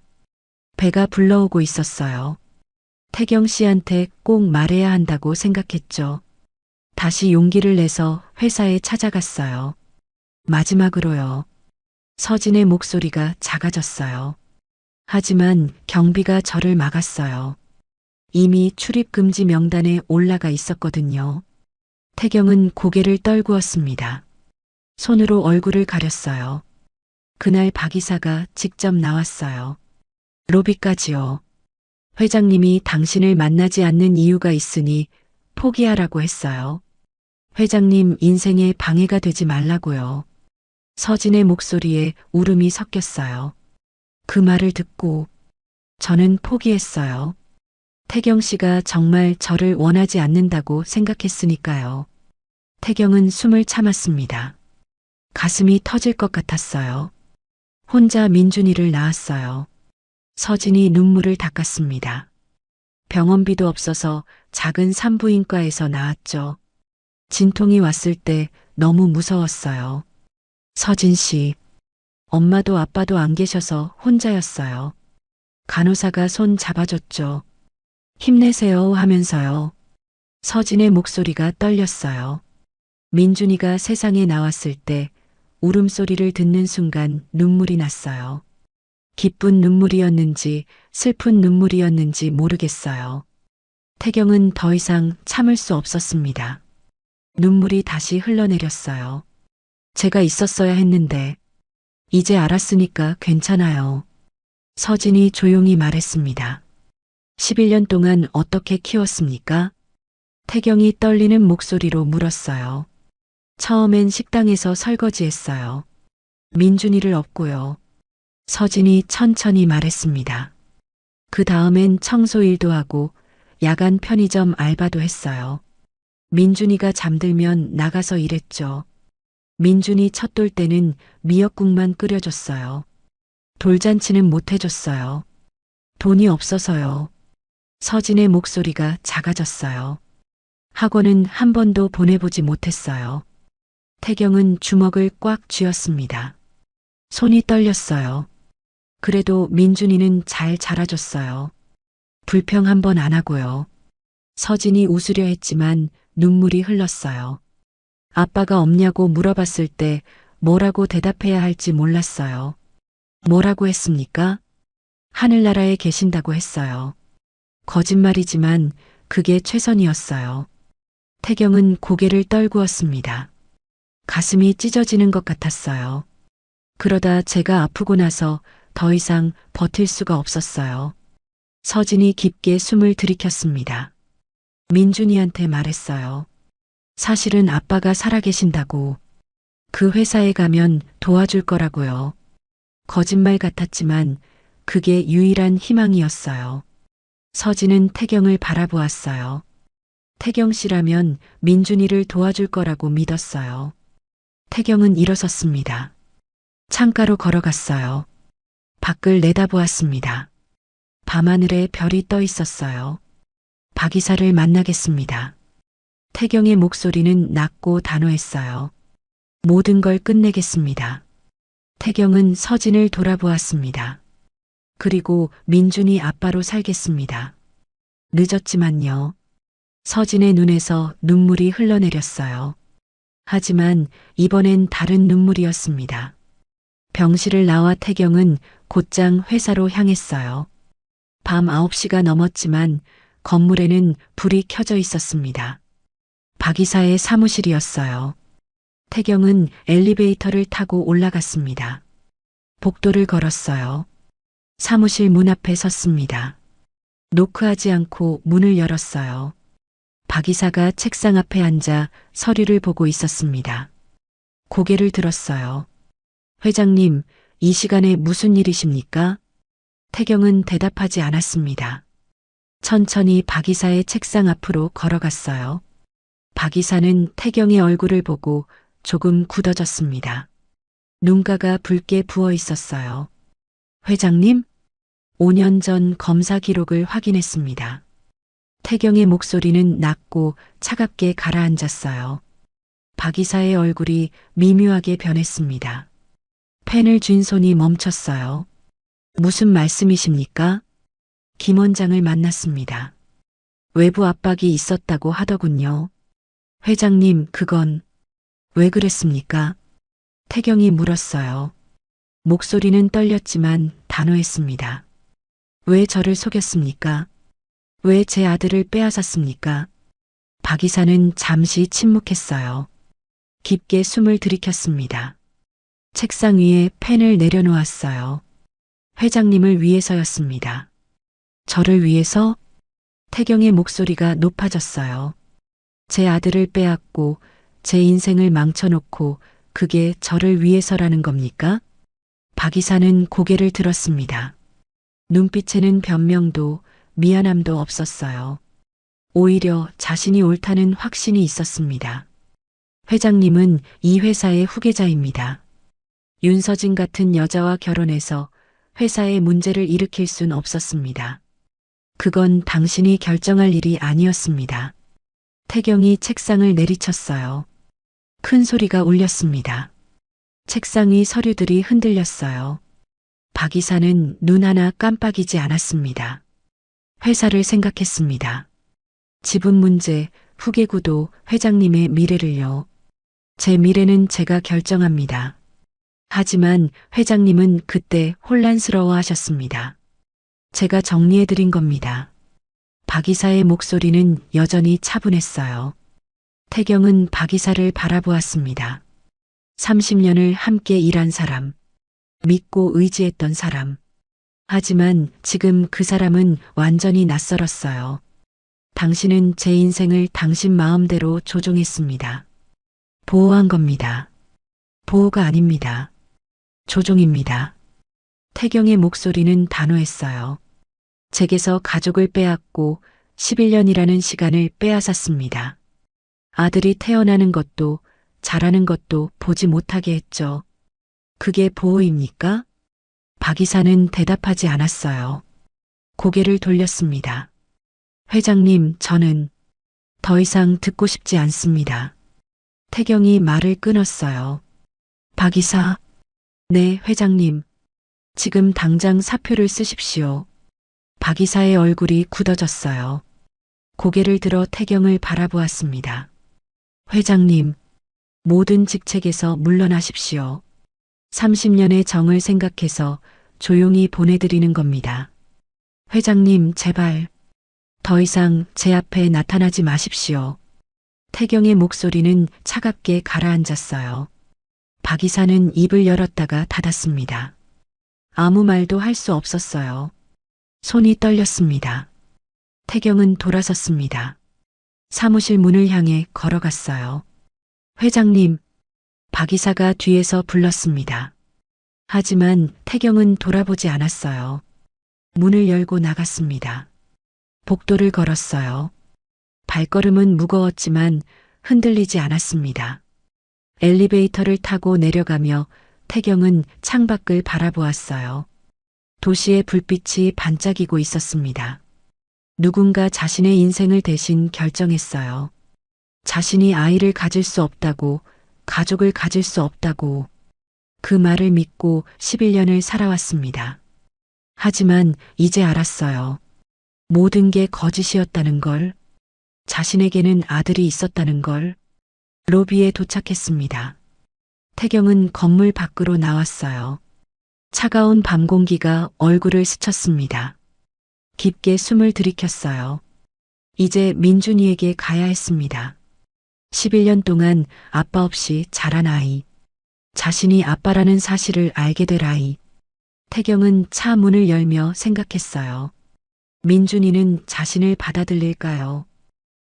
배가 불러오고 있었어요. 태경 씨한테 꼭 말해야 한다고 생각했죠. 다시 용기를 내서 회사에 찾아갔어요. 마지막으로요. 서진의 목소리가 작아졌어요. 하지만 경비가 저를 막았어요. 이미 출입금지 명단에 올라가 있었거든요. 태경은 고개를 떨구었습니다. 손으로 얼굴을 가렸어요. 그날 박 이사가 직접 나왔어요. 로비까지요. 회장님이 당신을 만나지 않는 이유가 있으니 포기하라고 했어요. 회장님 인생에 방해가 되지 말라고요. 서진의 목소리에 울음이 섞였어요. 그 말을 듣고 저는 포기했어요. 태경 씨가 정말 저를 원하지 않는다고 생각했으니까요. 태경은 숨을 참았습니다. 가슴이 터질 것 같았어요. 혼자 민준이를 낳았어요. 서진이 눈물을 닦았습니다. 병원비도 없어서 작은 산부인과에서 낳았죠. 진통이 왔을 때 너무 무서웠어요. 서진 씨, 엄마도 아빠도 안 계셔서 혼자였어요. 간호사가 손 잡아줬죠. 힘내세요 하면서요. 서진의 목소리가 떨렸어요. 민준이가 세상에 나왔을 때 울음소리를 듣는 순간 눈물이 났어요. 기쁜 눈물이었는지 슬픈 눈물이었는지 모르겠어요. 태경은 더 이상 참을 수 없었습니다. 눈물이 다시 흘러내렸어요. 제가 있었어야 했는데 이제 알았으니까 괜찮아요. 서진이 조용히 말했습니다. 11년 동안 어떻게 키웠습니까? 태경이 떨리는 목소리로 물었어요. 처음엔 식당에서 설거지했어요. 민준이를 업고요. 서진이 천천히 말했습니다. 그 다음엔 청소일도 하고 야간 편의점 알바도 했어요. 민준이가 잠들면 나가서 일했죠. 민준이 첫 돌 때는 미역국만 끓여줬어요. 돌잔치는 못 해줬어요. 돈이 없어서요. 서진의 목소리가 작아졌어요. 학원은 한 번도 보내보지 못했어요. 태경은 주먹을 꽉 쥐었습니다. 손이 떨렸어요. 그래도 민준이는 잘 자라줬어요. 불평 한 번 안 하고요. 서진이 웃으려 했지만 눈물이 흘렀어요. 아빠가 없냐고 물어봤을 때 뭐라고 대답해야 할지 몰랐어요. 뭐라고 했습니까? 하늘나라에 계신다고 했어요. 거짓말이지만 그게 최선이었어요. 태경은 고개를 떨구었습니다. 가슴이 찢어지는 것 같았어요. 그러다 제가 아프고 나서 더 이상 버틸 수가 없었어요. 서진이 깊게 숨을 들이켰습니다. 민준이한테 말했어요. 사실은 아빠가 살아계신다고. 그 회사에 가면 도와줄 거라고요. 거짓말 같았지만 그게 유일한 희망이었어요. 서진은 태경을 바라보았어요. 태경 씨라면 민준이를 도와줄 거라고 믿었어요. 태경은 일어섰습니다. 창가로 걸어갔어요. 밖을 내다보았습니다. 밤하늘에 별이 떠 있었어요. 박이사를 만나겠습니다. 태경의 목소리는 낮고 단호했어요. 모든 걸 끝내겠습니다. 태경은 서진을 돌아보았습니다. 그리고 민준이 아빠로 살겠습니다. 늦었지만요. 서진의 눈에서 눈물이 흘러내렸어요. 하지만 이번엔 다른 눈물이었습니다. 병실을 나와 태경은 곧장 회사로 향했어요. 밤 9시가 넘었지만 건물에는 불이 켜져 있었습니다. 박 이사의 사무실이었어요. 태경은 엘리베이터를 타고 올라갔습니다. 복도를 걸었어요. 사무실 문 앞에 섰습니다. 노크하지 않고 문을 열었어요. 박 이사가 책상 앞에 앉아 서류를 보고 있었습니다. 고개를 들었어요. 회장님, 이 시간에 무슨 일이십니까? 태경은 대답하지 않았습니다. 천천히 박 이사의 책상 앞으로 걸어갔어요. 박 이사는 태경의 얼굴을 보고 조금 굳어졌습니다. 눈가가 붉게 부어 있었어요. 회장님? 5년 전 검사 기록을 확인했습니다. 태경의 목소리는 낮고 차갑게 가라앉았어요. 박 이사의 얼굴이 미묘하게 변했습니다. 펜을 쥔 손이 멈췄어요. 무슨 말씀이십니까? 김 원장을 만났습니다. 외부 압박이 있었다고 하더군요. 회장님, 그건 왜 그랬습니까? 태경이 물었어요. 목소리는 떨렸지만 단호했습니다. 왜 저를 속였습니까? 왜 제 아들을 빼앗았습니까? 박 이사는 잠시 침묵했어요. 깊게 숨을 들이켰습니다. 책상 위에 펜을 내려놓았어요. 회장님을 위해서였습니다. 저를 위해서? 태경의 목소리가 높아졌어요. 제 아들을 빼앗고 제 인생을 망쳐놓고 그게 저를 위해서라는 겁니까? 박 이사는 고개를 들었습니다. 눈빛에는 변명도 미안함도 없었어요. 오히려 자신이 옳다는 확신이 있었습니다. 회장님은 이 회사의 후계자입니다. 윤서진 같은 여자와 결혼해서 회사에 문제를 일으킬 순 없었습니다. 그건 당신이 결정할 일이 아니었습니다. 태경이 책상을 내리쳤어요. 큰 소리가 울렸습니다. 책상이 서류들이 흔들렸어요. 박 이사는 눈 하나 깜빡이지 않았습니다. 회사를 생각했습니다. 지분 문제, 후계구도, 회장님의 미래를요. 제 미래는 제가 결정합니다. 하지만 회장님은 그때 혼란스러워 하셨습니다. 제가 정리해드린 겁니다. 박 이사의 목소리는 여전히 차분했어요. 태경은 박 이사를 바라보았습니다. 30년을 함께 일한 사람, 믿고 의지했던 사람. 하지만 지금 그 사람은 완전히 낯설었어요. 당신은 제 인생을 당신 마음대로 조종했습니다. 보호한 겁니다. 보호가 아닙니다. 조종입니다. 태경의 목소리는 단호했어요. 제게서 가족을 빼앗고 11년이라는 시간을 빼앗았습니다. 아들이 태어나는 것도 자라는 것도 보지 못하게 했죠. 그게 보호입니까? 박 이사는 대답하지 않았어요. 고개를 돌렸습니다. 회장님, 저는 더 이상 듣고 싶지 않습니다. 태경이 말을 끊었어요. 박 이사, 네, 회장님. 지금 당장 사표를 쓰십시오. 박 이사의 얼굴이 굳어졌어요. 고개를 들어 태경을 바라보았습니다. 회장님, 모든 직책에서 물러나십시오. 30년의 정을 생각해서 조용히 보내드리는 겁니다. 회장님, 제발 더 이상 제 앞에 나타나지 마십시오. 태경의 목소리는 차갑게 가라앉았어요. 박 이사는 입을 열었다가 닫았습니다. 아무 말도 할 수 없었어요. 손이 떨렸습니다. 태경은 돌아섰습니다. 사무실 문을 향해 걸어갔어요. 회장님, 박 이사가 뒤에서 불렀습니다. 하지만 태경은 돌아보지 않았어요. 문을 열고 나갔습니다. 복도를 걸었어요. 발걸음은 무거웠지만 흔들리지 않았습니다. 엘리베이터를 타고 내려가며 태경은 창밖을 바라보았어요. 도시의 불빛이 반짝이고 있었습니다. 누군가 자신의 인생을 대신 결정했어요. 자신이 아이를 가질 수 없다고, 가족을 가질 수 없다고. 그 말을 믿고 11년을 살아왔습니다. 하지만 이제 알았어요. 모든 게 거짓이었다는 걸. 자신에게는 아들이 있었다는 걸. 로비에 도착했습니다. 태경은 건물 밖으로 나왔어요. 차가운 밤 공기가 얼굴을 스쳤습니다. 깊게 숨을 들이켰어요. 이제 민준이에게 가야 했습니다. 11년 동안 아빠 없이 자란 아이. 자신이 아빠라는 사실을 알게 될 아이. 태경은 차 문을 열며 생각했어요. 민준이는 자신을 받아들일까요?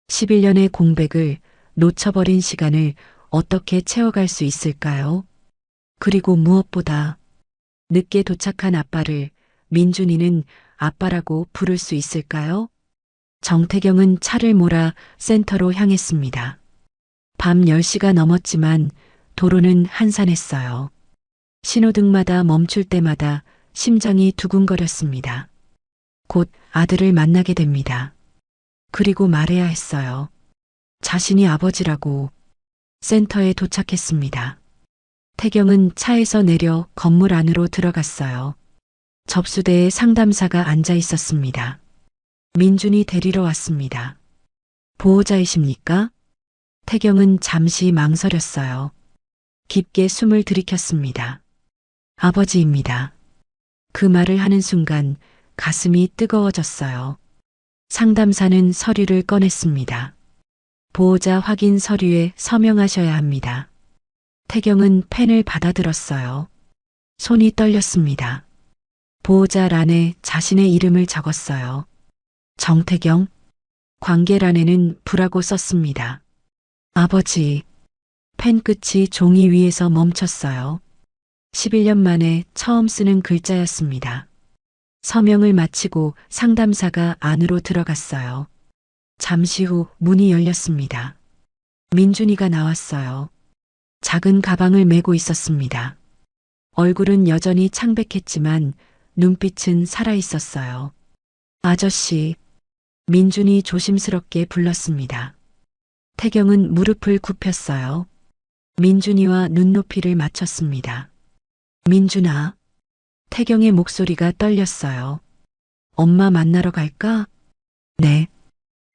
11년의 공백을, 놓쳐버린 시간을 어떻게 채워갈 수 있을까요? 그리고 무엇보다 늦게 도착한 아빠를 민준이는 아빠라고 부를 수 있을까요? 정태경은 차를 몰아 센터로 향했습니다. 밤 10시가 넘었지만 도로는 한산했어요. 신호등마다 멈출 때마다 심장이 두근거렸습니다. 곧 아들을 만나게 됩니다. 그리고 말해야 했어요. 자신이 아버지라고. 센터에 도착했습니다. 태경은 차에서 내려 건물 안으로 들어갔어요. 접수대에 상담사가 앉아 있었습니다. 민준이 데리러 왔습니다. 보호자이십니까? 태경은 잠시 망설였어요. 깊게 숨을 들이켰습니다. 아버지입니다. 그 말을 하는 순간 가슴이 뜨거워졌어요. 상담사는 서류를 꺼냈습니다. 보호자 확인 서류에 서명하셔야 합니다. 태경은 펜을 받아들었어요. 손이 떨렸습니다. 보호자란에 자신의 이름을 적었어요. 정태경. 관계란에는 부라고 썼습니다. 아버지. 펜 끝이 종이 위에서 멈췄어요. 11년 만에 처음 쓰는 글자였습니다. 서명을 마치고 상담사가 안으로 들어갔어요. 잠시 후 문이 열렸습니다. 민준이가 나왔어요. 작은 가방을 메고 있었습니다. 얼굴은 여전히 창백했지만 눈빛은 살아있었어요. 아저씨, 민준이 조심스럽게 불렀습니다. 태경은 무릎을 굽혔어요. 민준이와 눈높이를 맞췄습니다. 민준아. 태경의 목소리가 떨렸어요. 엄마 만나러 갈까? 네.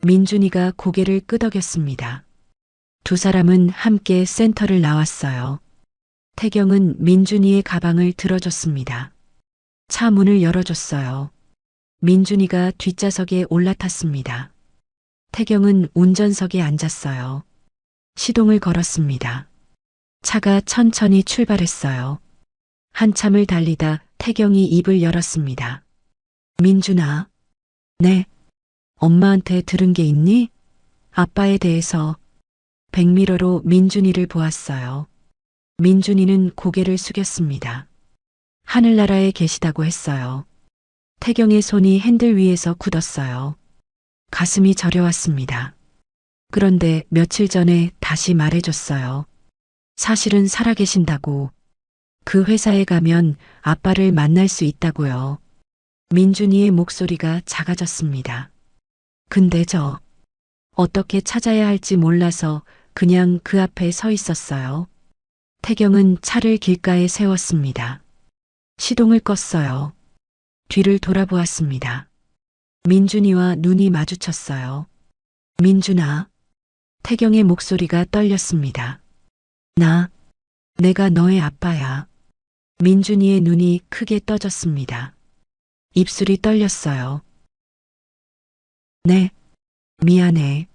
민준이가 고개를 끄덕였습니다. 두 사람은 함께 센터를 나왔어요. 태경은 민준이의 가방을 들어줬습니다. 차 문을 열어줬어요. 민준이가 뒷좌석에 올라탔습니다. 태경은 운전석에 앉았어요. 시동을 걸었습니다. 차가 천천히 출발했어요. 한참을 달리다 태경이 입을 열었습니다. 민준아. 네. 엄마한테 들은 게 있니? 아빠에 대해서. 백미러로 민준이를 보았어요. 민준이는 고개를 숙였습니다. 하늘나라에 계시다고 했어요. 태경의 손이 핸들 위에서 굳었어요. 가슴이 저려왔습니다. 그런데 며칠 전에 다시 말해줬어요. 사실은 살아계신다고. 그 회사에 가면 아빠를 만날 수 있다고요. 민준이의 목소리가 작아졌습니다. 근데 저 어떻게 찾아야 할지 몰라서 그냥 그 앞에 서 있었어요. 태경은 차를 길가에 세웠습니다. 시동을 껐어요. 뒤를 돌아보았습니다. 민준이와 눈이 마주쳤어요. 민준아. 태경의 목소리가 떨렸습니다. 내가 너의 아빠야. 민준이의 눈이 크게 떠졌습니다. 입술이 떨렸어요. 네, 미안해.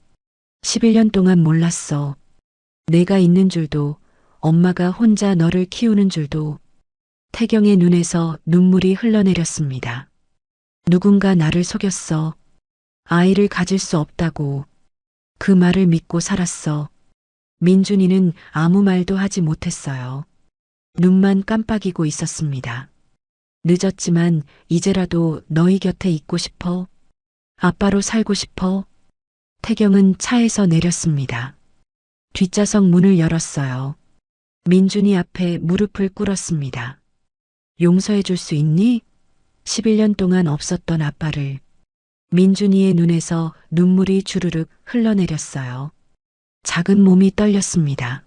11년 동안 몰랐어. 내가 있는 줄도, 엄마가 혼자 너를 키우는 줄도. 태경의 눈에서 눈물이 흘러내렸습니다. 누군가 나를 속였어. 아이를 가질 수 없다고. 그 말을 믿고 살았어. 민준이는 아무 말도 하지 못했어요. 눈만 깜빡이고 있었습니다. 늦었지만 이제라도 너희 곁에 있고 싶어. 아빠로 살고 싶어. 태경은 차에서 내렸습니다. 뒷좌석 문을 열었어요. 민준이 앞에 무릎을 꿇었습니다. 용서해 줄 수 있니? 11년 동안 없었던 아빠를. 민준이의 눈에서 눈물이 주르륵 흘러내렸어요. 작은 몸이 떨렸습니다.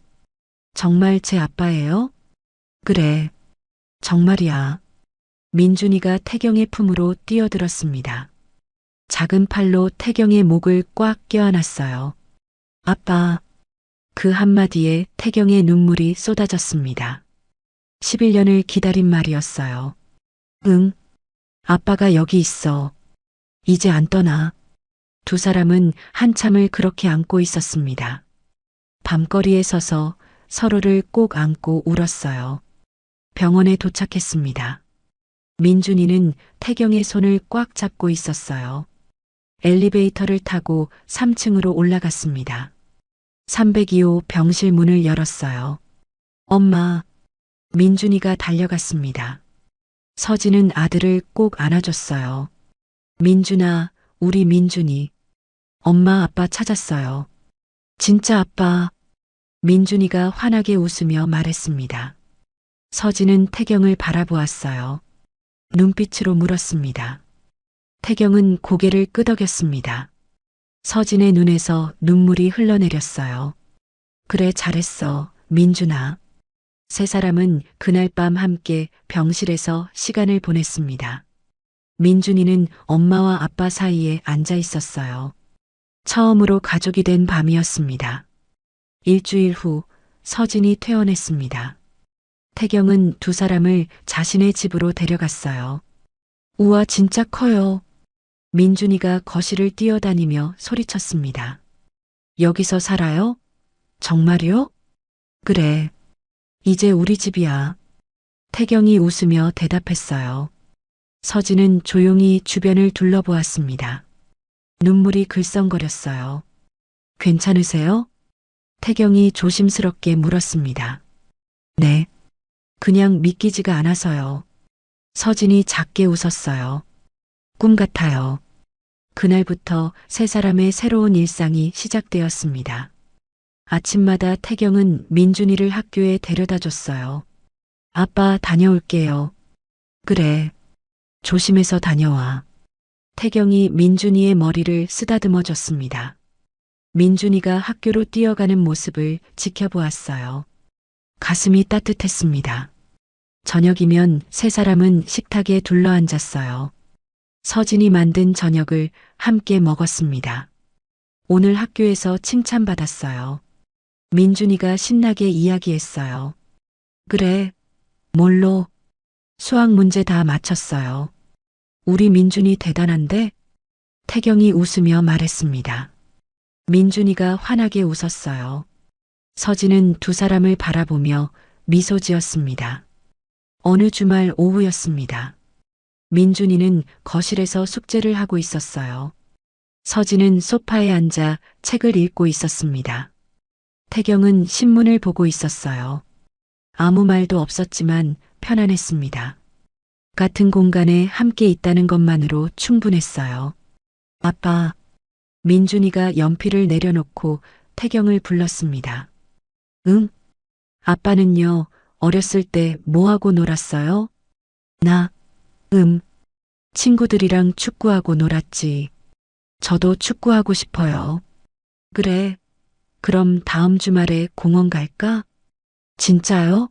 정말 제 아빠예요? 그래. 정말이야. 민준이가 태경의 품으로 뛰어들었습니다. 작은 팔로 태경의 목을 꽉 껴안았어요. 아빠. 그 한마디에 태경의 눈물이 쏟아졌습니다. 11년을 기다린 말이었어요. 응. 아빠가 여기 있어. 이제 안 떠나. 두 사람은 한참을 그렇게 안고 있었습니다. 밤거리에 서서 서로를 꼭 안고 울었어요. 병원에 도착했습니다. 민준이는 태경의 손을 꽉 잡고 있었어요. 엘리베이터를 타고 3층으로 올라갔습니다. 302호 병실 문을 열었어요. 엄마. 민준이가 달려갔습니다. 서진은 아들을 꼭 안아줬어요. 민준아, 우리 민준이. 엄마 아빠 찾았어요. 진짜 아빠. 민준이가 환하게 웃으며 말했습니다. 서진은 태경을 바라보았어요. 눈빛으로 물었습니다. 태경은 고개를 끄덕였습니다. 서진의 눈에서 눈물이 흘러내렸어요. 그래 잘했어, 민준아. 세 사람은 그날 밤 함께 병실에서 시간을 보냈습니다. 민준이는 엄마와 아빠 사이에 앉아 있었어요. 처음으로 가족이 된 밤이었습니다. 일주일 후 서진이 퇴원했습니다. 태경은 두 사람을 자신의 집으로 데려갔어요. 우와 진짜 커요. 민준이가 거실을 뛰어다니며 소리쳤습니다. 여기서 살아요? 정말요? 그래. 이제 우리 집이야. 태경이 웃으며 대답했어요. 서진은 조용히 주변을 둘러보았습니다. 눈물이 글썽거렸어요. 괜찮으세요? 태경이 조심스럽게 물었습니다. 네. 그냥 믿기지가 않아서요. 서진이 작게 웃었어요. 꿈 같아요. 그날부터 세 사람의 새로운 일상이 시작되었습니다. 아침마다 태경은 민준이를 학교에 데려다 줬어요. 아빠 다녀올게요. 그래. 조심해서 다녀와. 태경이 민준이의 머리를 쓰다듬어 줬습니다. 민준이가 학교로 뛰어가는 모습을 지켜보았어요. 가슴이 따뜻했습니다. 저녁이면 세 사람은 식탁에 둘러앉았어요. 서진이 만든 저녁을 함께 먹었습니다. 오늘 학교에서 칭찬받았어요. 민준이가 신나게 이야기했어요. 그래, 뭘로? 수학 문제 다 맞췄어요. 우리 민준이 대단한데? 태경이 웃으며 말했습니다. 민준이가 환하게 웃었어요. 서진은 두 사람을 바라보며 미소 지었습니다. 어느 주말 오후였습니다. 민준이는 거실에서 숙제를 하고 있었어요. 서진은 소파에 앉아 책을 읽고 있었습니다. 태경은 신문을 보고 있었어요. 아무 말도 없었지만 편안했습니다. 같은 공간에 함께 있다는 것만으로 충분했어요. 아빠, 민준이가 연필을 내려놓고 태경을 불렀습니다. 응? 아빠는요, 어렸을 때 뭐하고 놀았어요? 나, 친구들이랑 축구하고 놀았지. 저도 축구하고 싶어요. 그래. 그럼 다음 주말에 공원 갈까? 진짜요?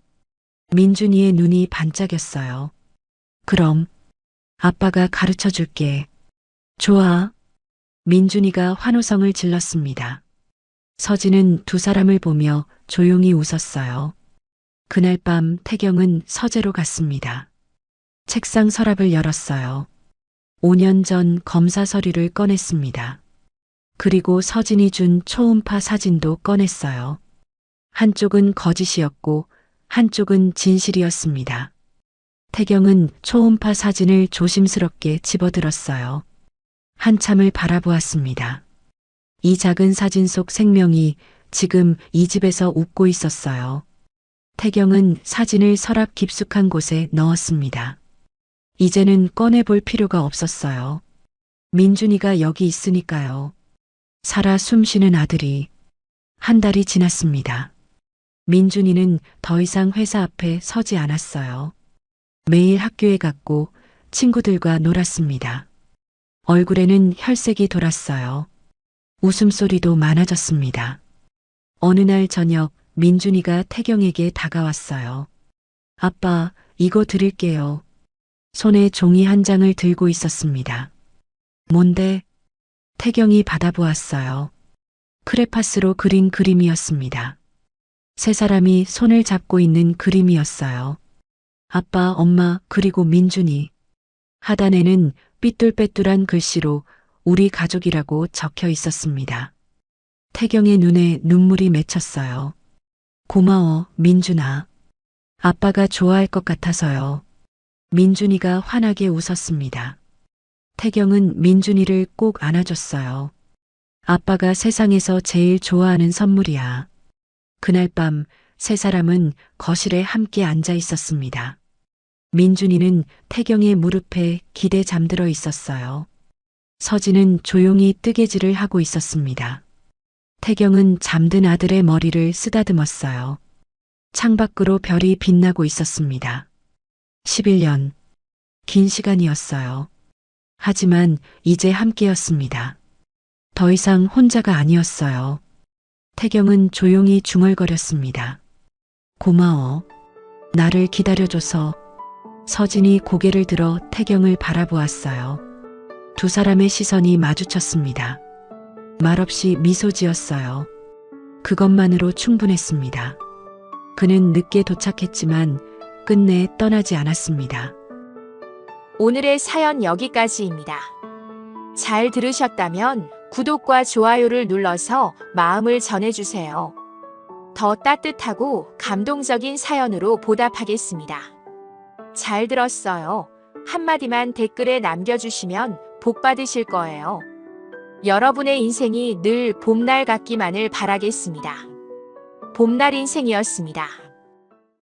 민준이의 눈이 반짝였어요. 그럼 아빠가 가르쳐 줄게. 좋아. 민준이가 환호성을 질렀습니다. 서진은 두 사람을 보며 조용히 웃었어요. 그날 밤 태경은 서재로 갔습니다. 책상 서랍을 열었어요. 5년 전 검사 서류를 꺼냈습니다. 그리고 서진이 준 초음파 사진도 꺼냈어요. 한쪽은 거짓이었고 한쪽은 진실이었습니다. 태경은 초음파 사진을 조심스럽게 집어들었어요. 한참을 바라보았습니다. 이 작은 사진 속 생명이 지금 이 집에서 웃고 있었어요. 태경은 사진을 서랍 깊숙한 곳에 넣었습니다. 이제는 꺼내볼 필요가 없었어요. 민준이가 여기 있으니까요. 살아 숨쉬는 아들이. 한 달이 지났습니다. 민준이는 더 이상 회사 앞에 서지 않았어요. 매일 학교에 갔고 친구들과 놀았습니다. 얼굴에는 혈색이 돌았어요. 웃음소리도 많아졌습니다. 어느 날 저녁 민준이가 태경에게 다가왔어요. 아빠, 이거 드릴게요. 손에 종이 한 장을 들고 있었습니다. 뭔데? 태경이 받아보았어요. 크레파스로 그린 그림이었습니다. 세 사람이 손을 잡고 있는 그림이었어요. 아빠, 엄마, 그리고 민준이. 하단에는 삐뚤빼뚤한 글씨로 우리 가족이라고 적혀 있었습니다. 태경의 눈에 눈물이 맺혔어요. 고마워, 민준아. 아빠가 좋아할 것 같아서요. 민준이가 환하게 웃었습니다. 태경은 민준이를 꼭 안아줬어요. 아빠가 세상에서 제일 좋아하는 선물이야. 그날 밤 세 사람은 거실에 함께 앉아 있었습니다. 민준이는 태경의 무릎에 기대 잠들어 있었어요. 서진은 조용히 뜨개질을 하고 있었습니다. 태경은 잠든 아들의 머리를 쓰다듬었어요. 창밖으로 별이 빛나고 있었습니다. 11년. 긴 시간이었어요. 하지만 이제 함께였습니다. 더 이상 혼자가 아니었어요. 태경은 조용히 중얼거렸습니다. 고마워. 나를 기다려줘서. 서진이 고개를 들어 태경을 바라보았어요. 두 사람의 시선이 마주쳤습니다. 말없이 미소 지었어요. 그것만으로 충분했습니다. 그는 늦게 도착했지만 끝내 떠나지 않았습니다. 오늘의 사연 여기까지입니다. 잘 들으셨다면 구독과 좋아요를 눌러서 마음을 전해주세요. 더 따뜻하고 감동적인 사연으로 보답하겠습니다. 잘 들었어요. 한마디만 댓글에 남겨주시면 복 받으실 거예요. 여러분의 인생이 늘 봄날 같기만을 바라겠습니다. 봄날 인생이었습니다.